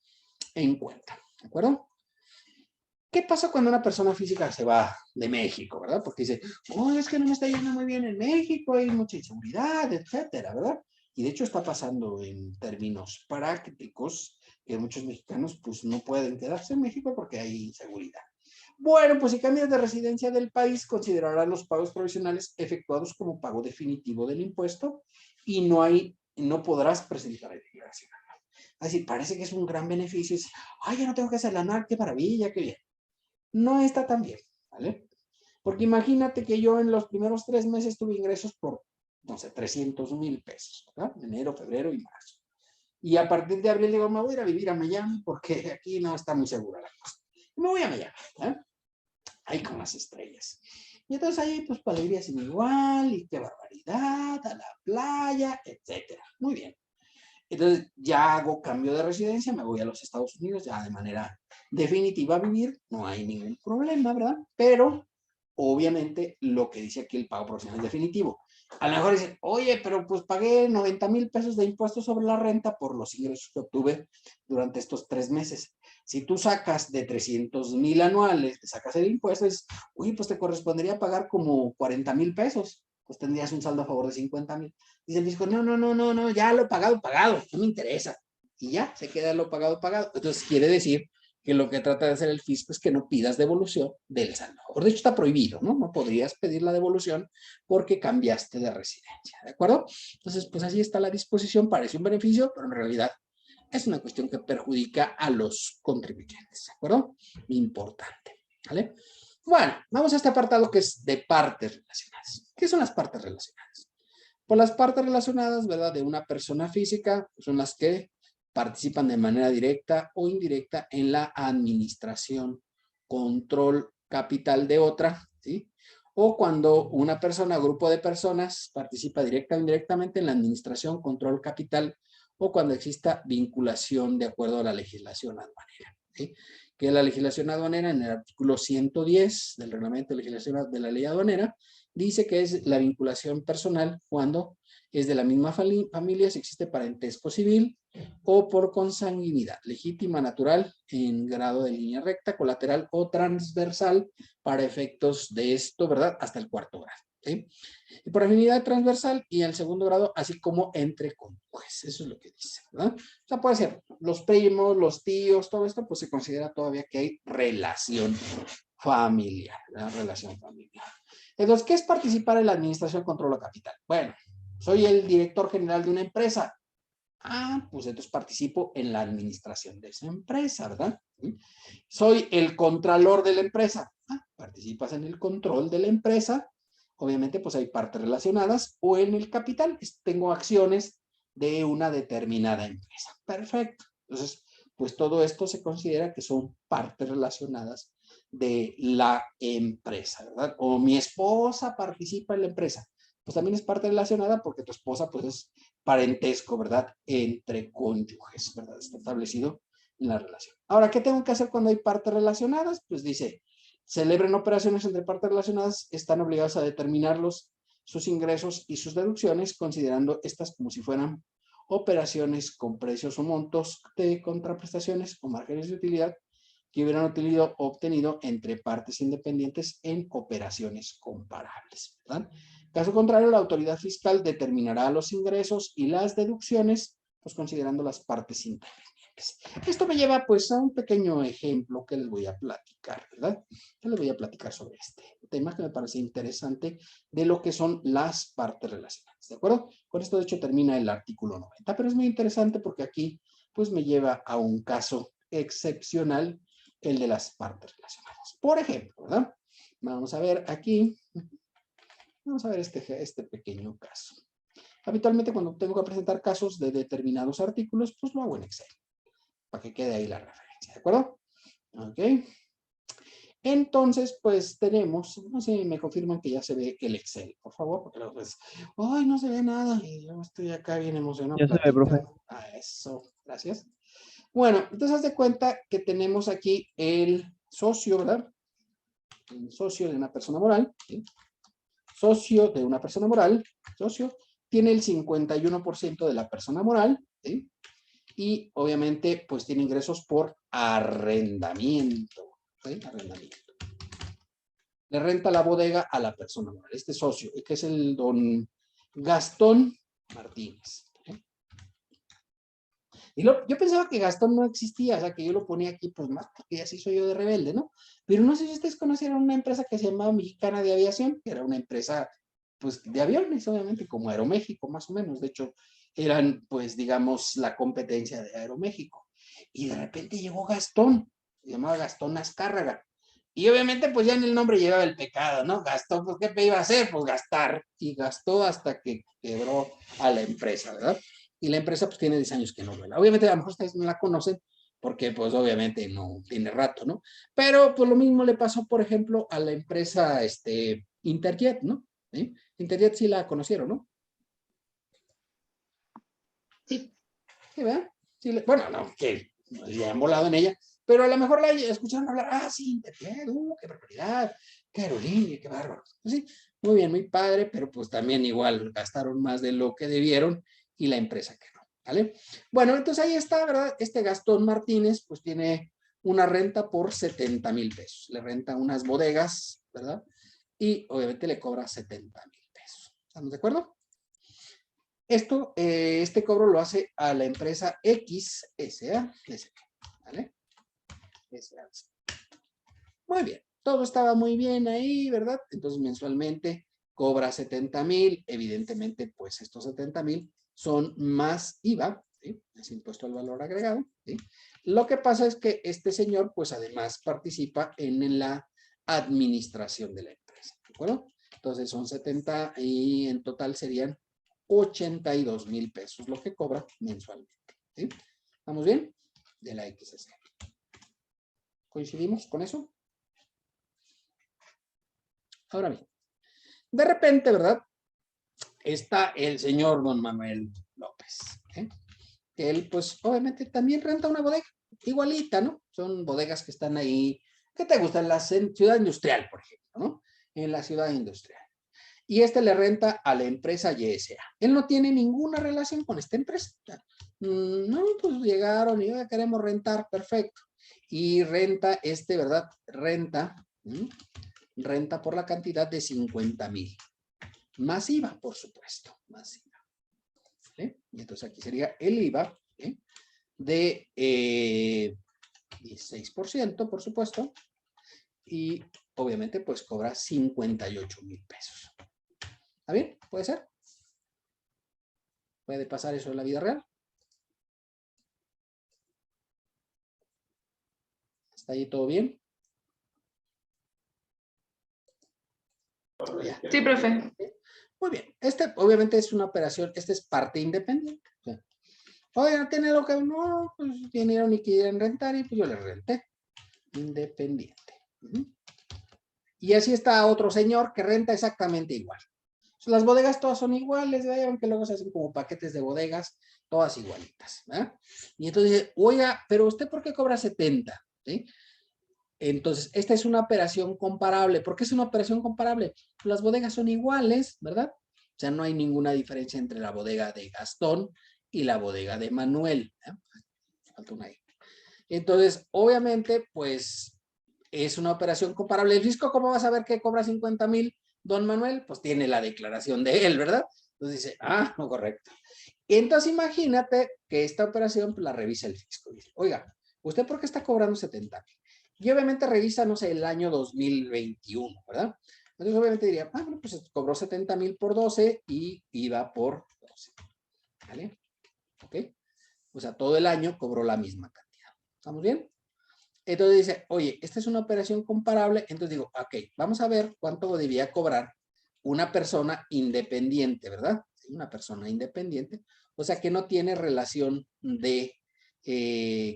en cuenta, ¿de acuerdo? ¿Qué pasa cuando una persona física se va de México, verdad? Porque dice, oh, es que no me está yendo muy bien en México, hay mucha inseguridad, etcétera, ¿verdad? Y de hecho está pasando en términos prácticos que muchos mexicanos pues no pueden quedarse en México porque hay inseguridad. Bueno, pues si cambias de residencia del país, considerarás los pagos provisionales efectuados como pago definitivo del impuesto y no podrás presentar la declaración. Así, parece que es un gran beneficio. Ay, ya no tengo que hacer la NAR, qué maravilla, qué bien. No está tan bien, ¿vale? Porque imagínate que yo en los primeros 3 meses tuve ingresos por, no sé, 300,000 pesos, ¿verdad? Enero, febrero y marzo. Y a partir de abril digo, me voy a ir a vivir a Miami porque aquí no está muy segura la cosa. Me voy a Miami, ¿eh? Ahí con las estrellas. Y entonces ahí, pues, para alegría sin igual, y qué barbaridad, a la playa, etcétera. Muy bien. Entonces ya hago cambio de residencia, me voy a los Estados Unidos ya de manera definitiva a vivir, no hay ningún problema, ¿verdad? Pero obviamente lo que dice aquí el pago profesional definitivo. A lo mejor dicen, oye, pero pues pagué 90,000 pesos de impuestos sobre la renta por los ingresos que obtuve durante estos 3 meses. Si tú sacas de 300,000 anuales, te sacas el impuesto, es, uy, pues te correspondería pagar como 40,000 pesos. Pues tendrías un saldo a favor de 50,000. Dice el fisco, no, ya lo he pagado, no me interesa. Y ya, se queda lo pagado. Entonces quiere decir que lo que trata de hacer el fisco es que no pidas devolución del saldo. De hecho, está prohibido, ¿no? No podrías pedir la devolución porque cambiaste de residencia, ¿de acuerdo? Entonces, pues así está la disposición, parece un beneficio, pero en realidad es una cuestión que perjudica a los contribuyentes, ¿de acuerdo? Importante, ¿vale? Bueno, vamos a este apartado que es de partes relacionadas. ¿Qué son las partes relacionadas? Pues las partes relacionadas, ¿verdad? De una persona física son las que participan de manera directa o indirecta en la administración, control capital de otra, ¿sí? O cuando una persona o grupo de personas participa directa o indirectamente en la administración, control capital, o cuando exista vinculación de acuerdo a la legislación aduanera, ¿sí? Que la legislación aduanera en el artículo 110 del reglamento de legislación de la ley aduanera dice que es la vinculación personal cuando es de la misma familia, si existe parentesco civil o por consanguinidad, legítima, natural, en grado de línea recta, colateral o transversal para efectos de esto, ¿verdad? Hasta el cuarto grado. ¿Sí? Y por afinidad transversal y el segundo grado, así como entre cónyuges. Eso es lo que dice, ¿verdad? O sea, puede ser los primos, los tíos, todo esto, pues se considera todavía que hay relación familiar, ¿verdad? Relación familiar. Entonces, ¿qué es participar en la administración control o capital? Bueno, soy el director general de una empresa. Ah, pues entonces participo en la administración de esa empresa, ¿verdad? Soy el contralor de la empresa. Ah, participas en el control de la empresa. Obviamente, pues hay partes relacionadas o en el capital. Tengo acciones de una determinada empresa. Perfecto. Entonces, pues todo esto se considera que son partes relacionadas de la empresa, ¿verdad? O mi esposa participa en la empresa. Pues también es parte relacionada porque tu esposa, pues es parentesco, ¿verdad? Entre cónyuges, ¿verdad? Está establecido en la relación. Ahora, ¿qué tengo que hacer cuando hay partes relacionadas? Pues dice, celebren operaciones entre partes relacionadas, están obligados a determinarlos, sus ingresos y sus deducciones, considerando estas como si fueran operaciones con precios o montos de contraprestaciones o márgenes de utilidad que hubieran obtenido entre partes independientes en operaciones comparables, ¿verdad? Caso contrario, la autoridad fiscal determinará los ingresos y las deducciones, pues considerando las partes independientes. Esto me lleva pues a un pequeño ejemplo que les voy a platicar, ¿verdad? Yo les voy a platicar sobre este tema que me parece interesante de lo que son las partes relacionadas, ¿de acuerdo? Con esto de hecho termina el artículo 90, pero es muy interesante porque aquí pues me lleva a un caso excepcional, el de las partes relacionadas. Por ejemplo, ¿verdad? Vamos a ver aquí, vamos a ver este pequeño caso. Habitualmente cuando tengo que presentar casos de determinados artículos, pues lo hago en Excel, para que quede ahí la referencia, ¿de acuerdo? Ok. Entonces, pues tenemos, no sé, me confirman que ya se ve el Excel, por favor, porque luego pues, ¡ay, no se ve nada! Y yo estoy acá bien emocionado. Ya se ve, profe. Ah, eso, gracias. Bueno, entonces haz de cuenta que tenemos aquí el socio, ¿verdad? El socio de una persona moral, ¿sí? Socio de una persona moral, socio, tiene el 51% de la persona moral, ¿sí? Y obviamente pues tiene ingresos por arrendamiento, ¿sí? Arrendamiento. Le renta la bodega a la persona moral, este socio, que es el don Gastón Martínez. Y yo pensaba que Gastón no existía, o sea, que yo lo ponía aquí, pues más porque así soy yo de rebelde, ¿no? Pero no sé si ustedes conocieron una empresa que se llamaba Mexicana de Aviación, que era una empresa, pues, de aviones, obviamente, como Aeroméxico, más o menos. De hecho, eran, pues, digamos, la competencia de Aeroméxico. Y de repente llegó Gastón, se llamaba Gastón Azcárraga. Y obviamente, pues, ya en el nombre llevaba el pecado, ¿no? Gastón, pues, ¿qué iba a hacer? Pues, gastar. Y gastó hasta que quebró a la empresa, ¿verdad? Y la empresa pues tiene 10 años que no vuela. Obviamente a lo mejor ustedes no la conocen porque pues obviamente no tiene rato, ¿no? Pero pues lo mismo le pasó, por ejemplo, a la empresa Interjet, ¿no? ¿Sí? Interjet sí la conocieron, ¿no? Sí. ¿Sí, verdad? Sí, bueno, no, que ya han volado en ella, pero a lo mejor la escucharon hablar, ah, sí, Interjet, qué barbaridad, qué aerolínea, qué bárbaro. Pues sí, muy bien, muy padre, pero pues también igual gastaron más de lo que debieron y la empresa que no, ¿vale? Bueno, entonces ahí está, ¿verdad? Este Gastón Martínez, pues tiene una renta por 70,000 pesos. Le renta unas bodegas, ¿verdad? Y obviamente le cobra 70,000 pesos. ¿Estamos de acuerdo? Esto, este cobro lo hace a la empresa XSA, ¿vale? SA. Muy bien, todo estaba muy bien ahí, ¿verdad? Entonces mensualmente cobra 70,000, evidentemente pues estos 70,000 son más IVA, ¿sí? Es impuesto al valor agregado, ¿sí? Lo que pasa es que este señor pues además participa en la administración de la empresa, ¿de acuerdo? Entonces son 70 y en total serían 82,000 pesos lo que cobra mensualmente, ¿sí? ¿Estamos bien? De la XS. ¿Coincidimos con eso? Ahora bien, de repente, ¿verdad? Está el señor don Manuel López, ¿eh? Que él, pues, obviamente también renta una bodega, igualita, ¿no? Son bodegas que están ahí, ¿qué te gusta? En la ciudad industrial, por ejemplo, ¿no? En la ciudad industrial. Y este le renta a la empresa YSA. Él no tiene ninguna relación con esta empresa. No, pues llegaron y ya queremos rentar, perfecto. Y renta ¿verdad? Renta por la cantidad de 50,000. Más IVA, por supuesto, más IVA. ¿Vale? Y entonces aquí sería el IVA de 16%, por supuesto. Y obviamente pues cobra 58,000 pesos. ¿Está bien? ¿Puede ser? ¿Puede pasar eso en la vida real? ¿Está ahí todo bien? Ya. Sí, profe. Muy bien. Obviamente es una operación, es parte independiente. Oigan, ¿tiene lo que no? Pues vinieron y quieren rentar y pues yo les renté. Independiente. Y así está otro señor que renta exactamente igual. Las bodegas todas son iguales, vean que luego se hacen como paquetes de bodegas, todas igualitas. ¿Verdad? Y entonces dice, oiga, pero ¿usted por qué cobra 70? ¿Sí? Entonces, esta es una operación comparable. ¿Por qué es una operación comparable? Las bodegas son iguales, ¿verdad? O sea, no hay ninguna diferencia entre la bodega de Gastón y la bodega de Manuel. Falta una ahí. Entonces, obviamente, pues, es una operación comparable. El fisco, ¿cómo va a saber que cobra 50,000, don Manuel? Pues tiene la declaración de él, ¿verdad? Entonces dice, no, correcto. Entonces, imagínate que esta operación pues, la revisa el fisco. Dice, oiga, ¿usted por qué está cobrando 70,000? Y obviamente revisa, no sé, el año 2021, ¿verdad? Entonces obviamente diría, bueno, pues cobró 70,000 por 12 y IVA por 12. ¿Vale? ¿Ok? O sea, todo el año cobró la misma cantidad. ¿Estamos bien? Entonces dice, oye, esta es una operación comparable. Entonces digo, ok, vamos a ver cuánto debía cobrar una persona independiente, ¿verdad? Una persona independiente. O sea, que no tiene relación de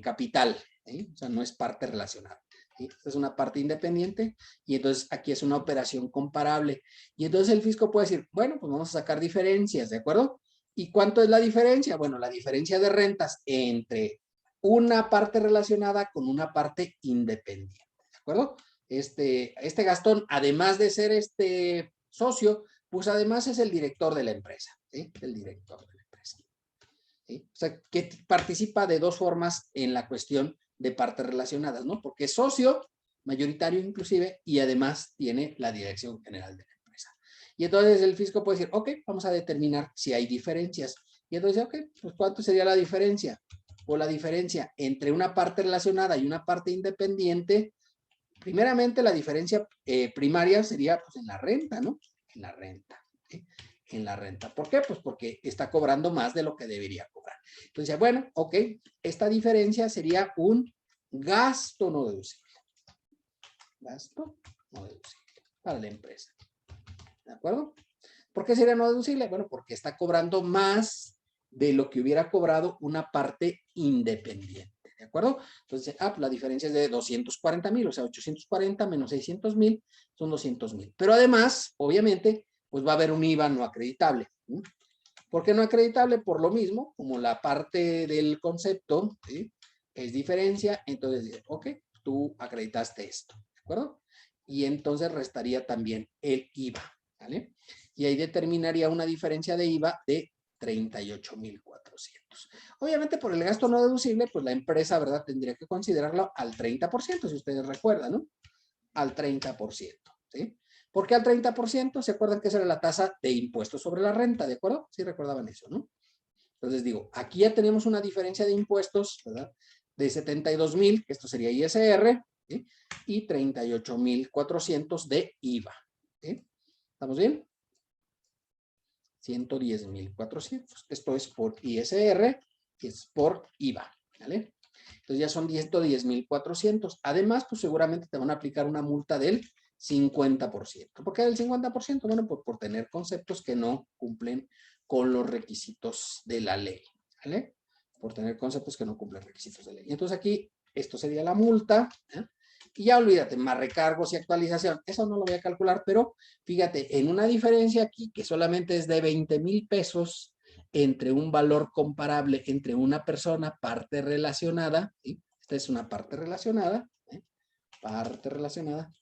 capital. O sea, no es parte relacionada. ¿Sí? Esta es una parte independiente y entonces aquí es una operación comparable. Y entonces el fisco puede decir, bueno, pues vamos a sacar diferencias, ¿de acuerdo? ¿Y cuánto es la diferencia? Bueno, la diferencia de rentas entre una parte relacionada con una parte independiente, ¿de acuerdo? Este Gastón, además de ser socio, pues además es el director de la empresa, ¿sí? El director de la empresa. ¿Sí? O sea, que participa de dos formas en la cuestión de partes relacionadas, ¿no? Porque es socio, mayoritario inclusive, y además tiene la dirección general de la empresa. Y entonces el fisco puede decir, ok, vamos a determinar si hay diferencias. Y entonces, ok, pues ¿cuánto sería la diferencia? O la diferencia entre una parte relacionada y una parte independiente. Primeramente, la diferencia primaria sería pues, en la renta, ¿no? En la renta. ¿Sí? En la renta. ¿Por qué? Pues porque está cobrando más de lo que debería cobrar. Entonces, bueno, ok, esta diferencia sería un gasto no deducible. Gasto no deducible para la empresa. ¿De acuerdo? ¿Por qué sería no deducible? Bueno, porque está cobrando más de lo que hubiera cobrado una parte independiente. ¿De acuerdo? Entonces, la diferencia es de 240,000, o sea, 840 menos 600,000 son 200,000. Pero además, obviamente, pues va a haber un IVA no acreditable. ¿Por qué no acreditable? Por lo mismo, como la parte del concepto, ¿sí? Es diferencia, entonces dice, ok, tú acreditaste esto, ¿de acuerdo? Y entonces restaría también el IVA, ¿vale? Y ahí determinaría una diferencia de IVA de 38,400. Obviamente por el gasto no deducible, pues la empresa, ¿verdad? Tendría que considerarlo al 30%, si ustedes recuerdan, ¿no? Al 30%, ¿sí? ¿Por qué al 30%? ¿Se acuerdan que esa era la tasa de impuestos sobre la renta? ¿De acuerdo? Sí recordaban eso, ¿no? Entonces digo, aquí ya tenemos una diferencia de impuestos, ¿verdad? De 72,000, que esto sería ISR, ¿sí? Y 38,400 de IVA, ¿sí? ¿Estamos bien? 110,400. Esto es por ISR y es por IVA, ¿vale? Entonces ya son 110,400. Además, pues seguramente te van a aplicar una multa del 50%. ¿Por qué del 50%? Bueno, pues por tener conceptos que no cumplen con los requisitos de la ley, ¿vale? Por tener conceptos que no cumplen requisitos de ley. Y entonces aquí, esto sería la multa, ¿eh? Y ya olvídate, más recargos y actualización. Eso no lo voy a calcular, pero fíjate, en una diferencia aquí que solamente es de 20,000 pesos entre un valor comparable entre una persona, parte relacionada, ¿sí? Esta es una parte relacionada, ¿eh? Parte relacionada.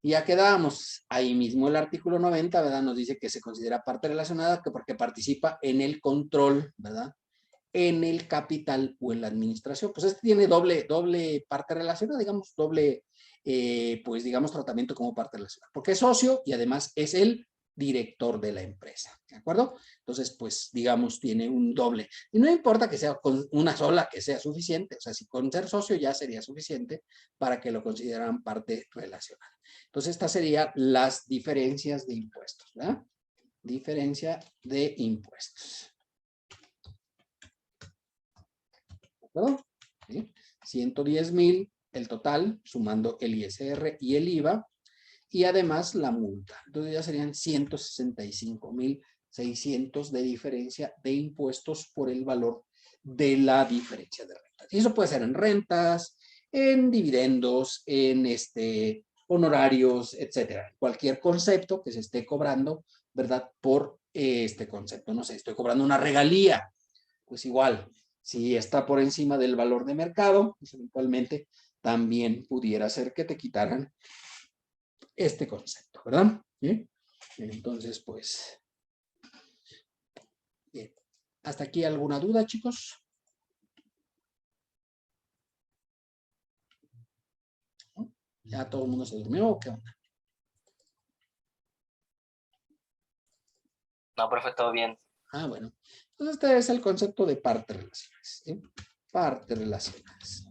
Y ya quedamos. Ahí mismo el artículo 90, ¿verdad? Nos dice que se considera parte relacionada porque participa en el control, ¿verdad? En el capital o en la administración. Pues este tiene doble parte relacionada, digamos, doble, pues digamos, tratamiento como parte relacionada. Porque es socio y además es el director de la empresa, ¿de acuerdo? Entonces, pues, digamos, tiene un doble. Y no importa que sea con una sola, que sea suficiente. O sea, si con ser socio ya sería suficiente para que lo consideraran parte relacionada. Entonces, estas serían las diferencias de impuestos, ¿verdad? Diferencia de impuestos. ¿De acuerdo? ¿Sí? 110,000 el total, sumando el ISR y el IVA, y además la multa. Entonces ya serían 165,600 de diferencia de impuestos por el valor de la diferencia de rentas. Y eso puede ser en rentas, en dividendos, en honorarios, etcétera. Cualquier concepto que se esté cobrando, ¿verdad? Por este concepto. No sé, estoy cobrando una regalía. Pues igual, si está por encima del valor de mercado, pues eventualmente también pudiera ser que te quitaran este concepto, ¿verdad? ¿Sí? Entonces, pues, bien. ¿Hasta aquí alguna duda, chicos? ¿No? ¿Ya todo el mundo se durmió o qué onda? No, profe, todo bien. Ah, bueno. Entonces, este es el concepto de partes relacionadas. ¿Sí? Partes relacionadas.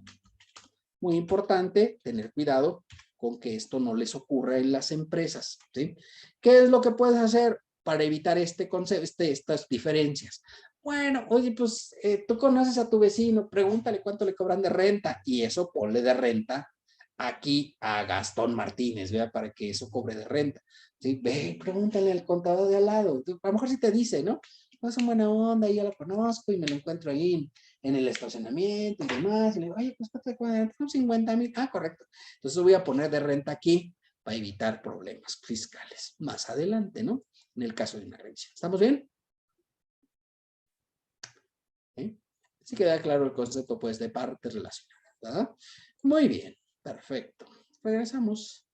Muy importante tener cuidado con que esto no les ocurra en las empresas. ¿Sí? ¿Qué es lo que puedes hacer para evitar este concepto, estas diferencias? Bueno, oye, pues tú conoces a tu vecino, pregúntale cuánto le cobran de renta y eso ponle de renta aquí a Gastón Martínez, ¿vea? Para que eso cobre de renta. ¿Sí? Ve, pregúntale al contador de al lado. A lo mejor sí te dice, ¿no? No, es una buena onda, y ya lo conozco y me lo encuentro ahí en el estacionamiento y demás. Y le digo, oye, pues ¿cuánto te cuesta? Son 50,000. Ah, correcto. Entonces voy a poner de renta aquí para evitar problemas fiscales más adelante, ¿no? En el caso de una revisión. ¿Estamos bien? ¿Sí? Así queda claro el concepto, pues, de partes relacionadas, ¿verdad? Muy bien, perfecto. Regresamos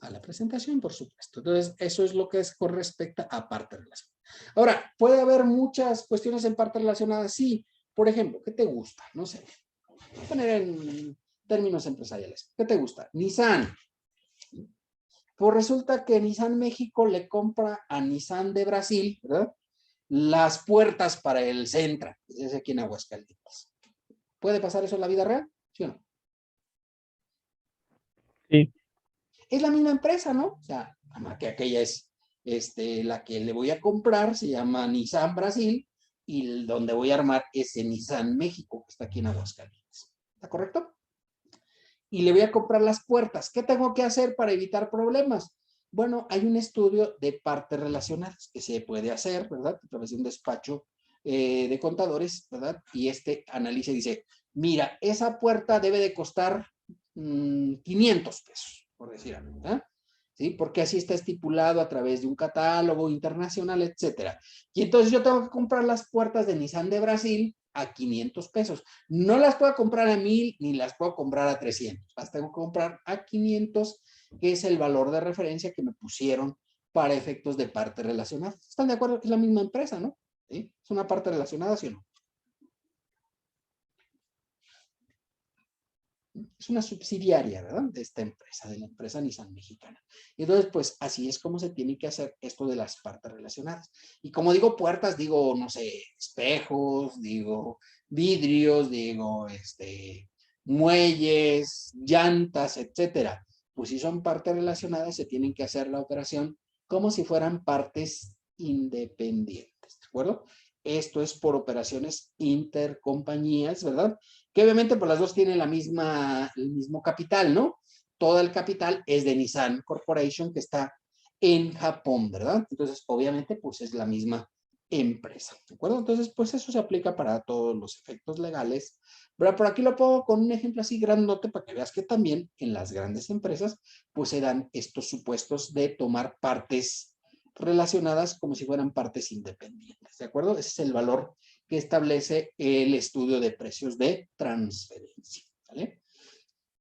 a la presentación, por supuesto. Entonces, eso es lo que es con respecto a partes relacionadas. Ahora, puede haber muchas cuestiones en partes relacionadas, sí. Por ejemplo, ¿qué te gusta? No sé. Voy a poner en términos empresariales. ¿Qué te gusta? Nissan. Pues resulta que Nissan México le compra a Nissan de Brasil, ¿verdad? Las puertas para el Sentra, que es aquí en Aguascalientes. ¿Puede pasar eso en la vida real? ¿Sí o no? Sí. Es la misma empresa, ¿no? O sea, que aquella es la que le voy a comprar, se llama Nissan Brasil, y donde voy a armar ese Nissan México, que está aquí en Aguascalientes. ¿Está correcto? Y le voy a comprar las puertas. ¿Qué tengo que hacer para evitar problemas? Bueno, hay un estudio de partes relacionadas que se puede hacer, ¿verdad? A través de un despacho de contadores, ¿verdad? Y analiza y dice, mira, esa puerta debe de costar 500 pesos, por decir algo, ¿verdad? ¿Sí? Porque así está estipulado a través de un catálogo internacional, etcétera. Y entonces yo tengo que comprar las puertas de Nissan de Brasil a 500 pesos. No las puedo comprar a 1,000 ni las puedo comprar a 300. Las tengo que comprar a 500, que es el valor de referencia que me pusieron para efectos de parte relacionada. ¿Están de acuerdo que es la misma empresa, no? ¿Sí? ¿Es una parte relacionada, sí o no? Es una subsidiaria, ¿verdad? De esta empresa, de la empresa Nissan Mexicana. Y entonces, pues, así es como se tiene que hacer esto de las partes relacionadas. Y como digo puertas, digo, no sé, espejos, digo vidrios, digo, muelles, llantas, etcétera. Pues si son partes relacionadas, se tienen que hacer la operación como si fueran partes independientes, ¿de acuerdo? Esto es por operaciones intercompañías, ¿verdad? Que obviamente pues las dos tienen el mismo capital, ¿no? Todo el capital es de Nissan Corporation, que está en Japón, ¿verdad? Entonces, obviamente, pues es la misma empresa, ¿de acuerdo? Entonces, pues eso se aplica para todos los efectos legales. Pero por aquí lo pongo con un ejemplo así grandote para que veas que también en las grandes empresas, pues se dan estos supuestos de tomar partes relacionadas como si fueran partes independientes, ¿de acuerdo? Ese es el valor que establece el estudio de precios de transferencia, ¿vale?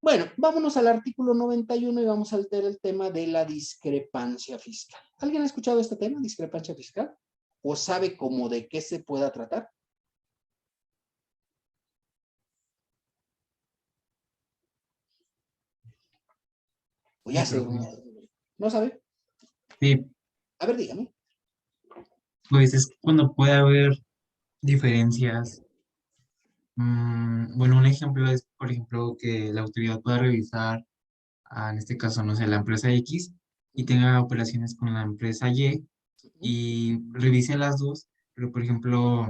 Bueno, vámonos al artículo 91 y vamos a ver el tema de la discrepancia fiscal. ¿Alguien ha escuchado este tema, discrepancia fiscal? ¿O sabe cómo de qué se pueda tratar? O ya sé, ¿no sabe? Sí, A ver, dígame. pues es cuando puede haber diferencias. Bueno, un ejemplo es, por ejemplo, que la autoridad pueda revisar, en este caso, no sé, la empresa X y tenga operaciones con la empresa y revise las dos, pero por ejemplo,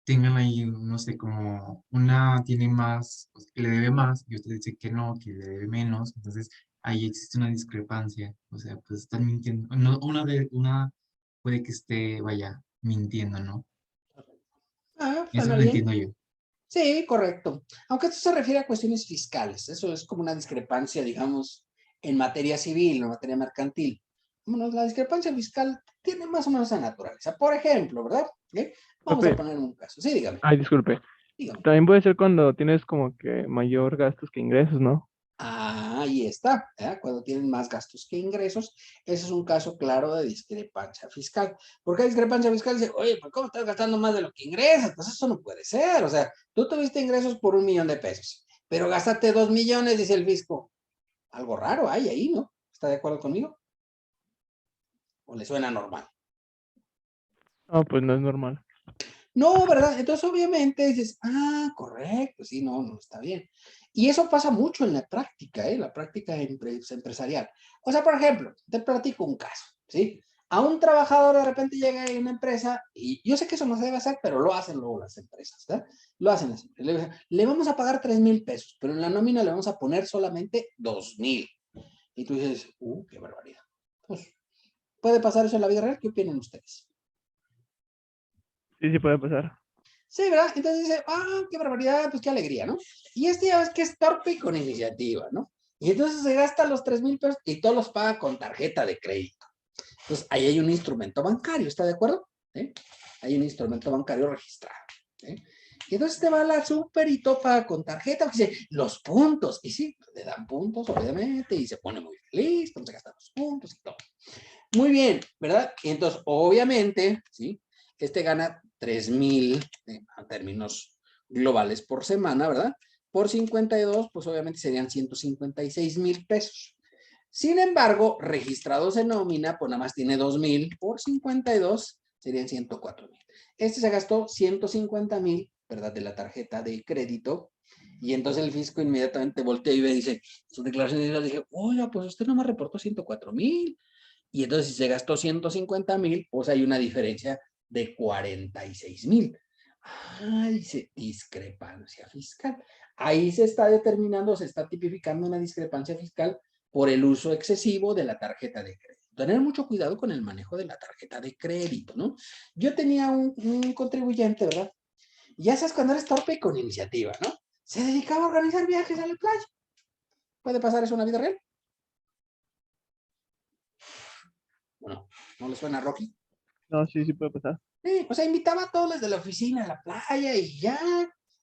tengan ahí, no sé, como una tiene más, pues, que le debe más y usted dice que no, que le debe menos, entonces ahí existe una discrepancia, o sea, pues están mintiendo, no, una puede que esté, vaya, mintiendo, ¿no? Ah, Eso suena lo bien. entiendo yo. Sí, correcto. Aunque esto se refiere a cuestiones fiscales. Eso es como una discrepancia, digamos, en materia civil, en materia mercantil. Bueno, la discrepancia fiscal tiene más o menos esa naturaleza. Por ejemplo, ¿verdad? ¿Eh? Vamos a Profe, poner un caso. Sí, dígame, ay, disculpe. dígame. También puede ser cuando tienes como que mayor gastos que ingresos, ¿no? Ah, ahí está, ¿eh? Cuando tienen más gastos que ingresos, ese es un caso claro de discrepancia fiscal. ¿Por qué discrepancia fiscal? Dice, oye, ¿pero cómo estás gastando más de lo que ingresas? Pues eso no puede ser. O sea, tú tuviste ingresos por 1 millón de pesos, pero gastaste 2 millones, dice el fisco. Algo raro hay ahí, ¿no? ¿Está de acuerdo conmigo? ¿O le suena normal? No, pues no es normal. No, ¿verdad? Entonces, obviamente dices, ah, correcto, sí, no, no, está bien. Y eso pasa mucho en la práctica, ¿eh? La práctica empresarial. O sea, por ejemplo, te platico un caso, ¿sí? A un trabajador de repente llega a una empresa, y yo sé que eso no se debe hacer, pero lo hacen luego las empresas, ¿verdad? Lo hacen las empresas. Le dicen, le vamos a pagar 3,000 pesos, pero en la nómina le vamos a poner solamente 2,000. Y tú dices, qué barbaridad. Pues, ¿puede pasar eso en la vida real? ¿Qué opinan ustedes? Sí, sí puede pasar. Sí, ¿verdad? Entonces dice, qué barbaridad, pues qué alegría, ¿no? Y este ya ves que es torpe y con iniciativa, ¿no? Y entonces se gasta los 3,000 pesos y todos los paga con tarjeta de crédito. Entonces ahí hay un instrumento bancario, ¿está de acuerdo? ¿Eh? Hay un instrumento bancario registrado. ¿Eh? Y entonces te va a la súper y topa con tarjeta, dice, los puntos. Y sí, le dan puntos, obviamente, y se pone muy feliz cuando se gastan los puntos y todo. Muy bien, ¿verdad? Y entonces, obviamente, ¿sí? Este gana 3,000 a términos globales por semana, ¿verdad? Por 52, pues obviamente serían 156,000 pesos. Sin embargo, registrados en nómina, pues nada más tiene 2,000 por 52, serían 104,000. Este se gastó 150,000, ¿verdad? De la tarjeta de crédito. Y entonces el fisco inmediatamente voltea y ve y dice, su declaración de dije, oiga, pues usted nomás reportó 104,000. Y entonces si se gastó 150,000, pues hay una diferencia de 46,000. Dice discrepancia fiscal. Ahí se está determinando, se está tipificando una discrepancia fiscal por el uso excesivo de la tarjeta de crédito. Tener mucho cuidado con el manejo de la tarjeta de crédito, ¿no? Yo tenía un contribuyente, ¿verdad? Ya sabes, cuando eres torpe y con iniciativa, ¿no? Se dedicaba a organizar viajes a la playa. ¿Puede pasar eso en la vida real? Bueno, ¿no le suena a Rocky? No, sí, sí puede pasar. Sí, o sea, invitaba a todos los de la oficina a la playa y ya.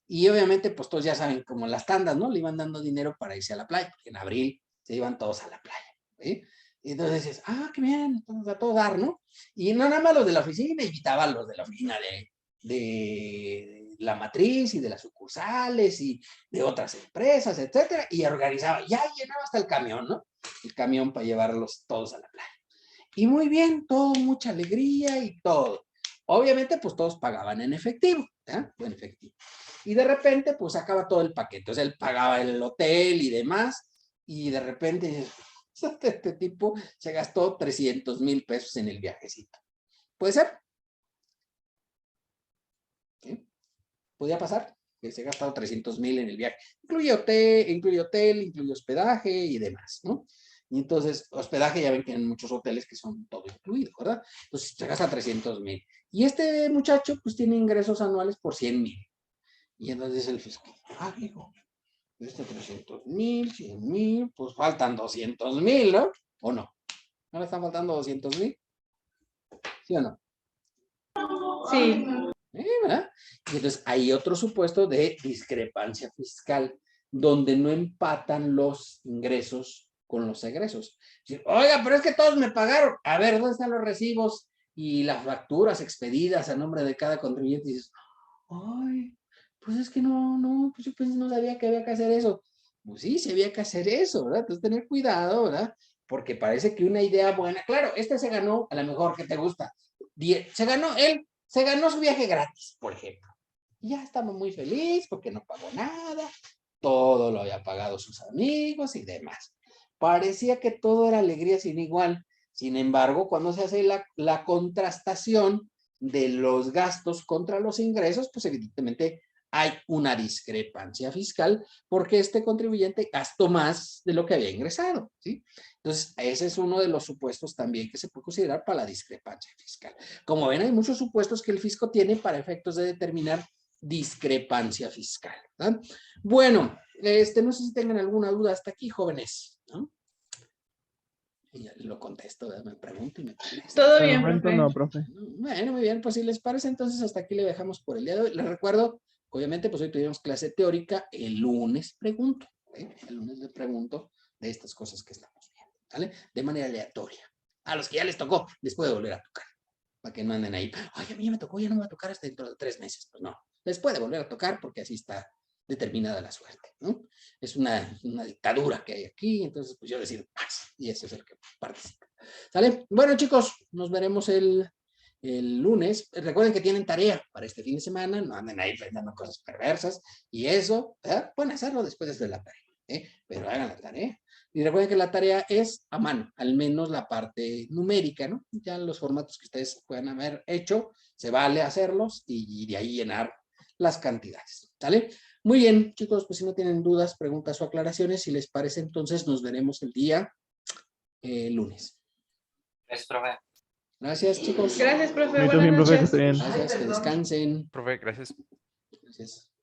Y obviamente, pues todos ya saben, como las tandas, ¿no? Le iban dando dinero para irse a la playa, porque en abril se iban todos a la playa, ¿sí? Y entonces dices, qué bien, entonces a todo dar, ¿no? Y no nada más los de la oficina, invitaba a los de la oficina de la matriz y de las sucursales y de otras empresas, etcétera, y organizaba, ya llenaba hasta el camión, ¿no? El camión para llevarlos todos a la playa. Y muy bien, todo, mucha alegría y todo. Obviamente, pues todos pagaban en efectivo, ¿eh? En efectivo. Y de repente, pues acaba todo el paquete. O sea, él pagaba el hotel y demás, y de repente, este tipo se gastó 300,000 pesos en el viajecito. ¿Puede ser? ¿Sí? ¿Podía pasar? Que se ha gastado 300,000 en el viaje. Incluye hotel, incluye hospedaje y demás, ¿no? Y entonces, hospedaje, ya ven que en muchos hoteles que son todo incluido, ¿verdad? Entonces, se gasta 300,000. Y este muchacho, pues, tiene ingresos anuales por 100,000. Y entonces el fisco, hijo, este 300,000, 100,000, pues faltan 200,000, ¿no? ¿O no? ¿No le están faltando 200,000? ¿Sí o no? Sí. ¿Verdad? Y entonces hay otro supuesto de discrepancia fiscal. donde no empatan los ingresos con los egresos. Oiga, pero es que todos me pagaron. A ver, ¿dónde están los recibos y las facturas expedidas a nombre de cada contribuyente? Y dices, ay, pues es que no, pues yo pues no sabía que había que hacer eso. Pues sí, sí había que hacer eso, ¿verdad? Entonces tener cuidado, ¿verdad? Porque parece que una idea buena, claro, este se ganó, a lo mejor que te gusta, se ganó su viaje gratis, por ejemplo. Y ya estaba muy feliz porque no pagó nada, todo lo había pagado sus amigos y demás. Parecía que todo era alegría sin igual. Sin embargo, cuando se hace la contrastación de los gastos contra los ingresos, pues evidentemente hay una discrepancia fiscal porque este contribuyente gastó más de lo que había ingresado, ¿sí? Entonces, ese es uno de los supuestos también que se puede considerar para la discrepancia fiscal. Como ven, hay muchos supuestos que el fisco tiene para efectos de determinar discrepancia fiscal, ¿verdad? Bueno, no sé si tengan alguna duda hasta aquí, jóvenes, ¿no? Y ya lo contesto, ¿verdad? Me pregunto y me contesto. Todo Por el bien, momento profe. no, profe. Bueno, muy bien, pues si les parece, entonces hasta aquí le dejamos por el día de hoy. Les recuerdo, obviamente, pues hoy tuvimos clase teórica, el lunes pregunto, ¿eh? El lunes le pregunto de estas cosas que estamos viendo, ¿vale? De manera aleatoria. A los que ya les tocó, les puede volver a tocar, para que no anden ahí, ay, a mí ya me tocó, ya no me va a tocar hasta dentro de 3 meses. Pues no, les puede volver a tocar porque así está determinada la suerte, ¿no? Es una dictadura que hay aquí, entonces pues yo decido más, y ese es el que participa. ¿Sale? Bueno, chicos, nos veremos el lunes. Recuerden que tienen tarea para este fin de semana, no anden ahí pensando cosas perversas, y eso, pueden hacerlo después de la tarea, pero hagan la tarea. Y recuerden que la tarea es a mano, al menos la parte numérica, ¿no? Ya los formatos que ustedes puedan haber hecho, se vale hacerlos y de ahí llenar las cantidades, ¿sale? Muy bien, chicos, pues si no tienen dudas, preguntas o aclaraciones, si les parece, entonces nos veremos el día lunes. Es, profe. Gracias, chicos. Gracias, profe. Bonito Buenas bien, profe, que noches. esté bien. Gracias, que descansen. Profe, gracias. Gracias.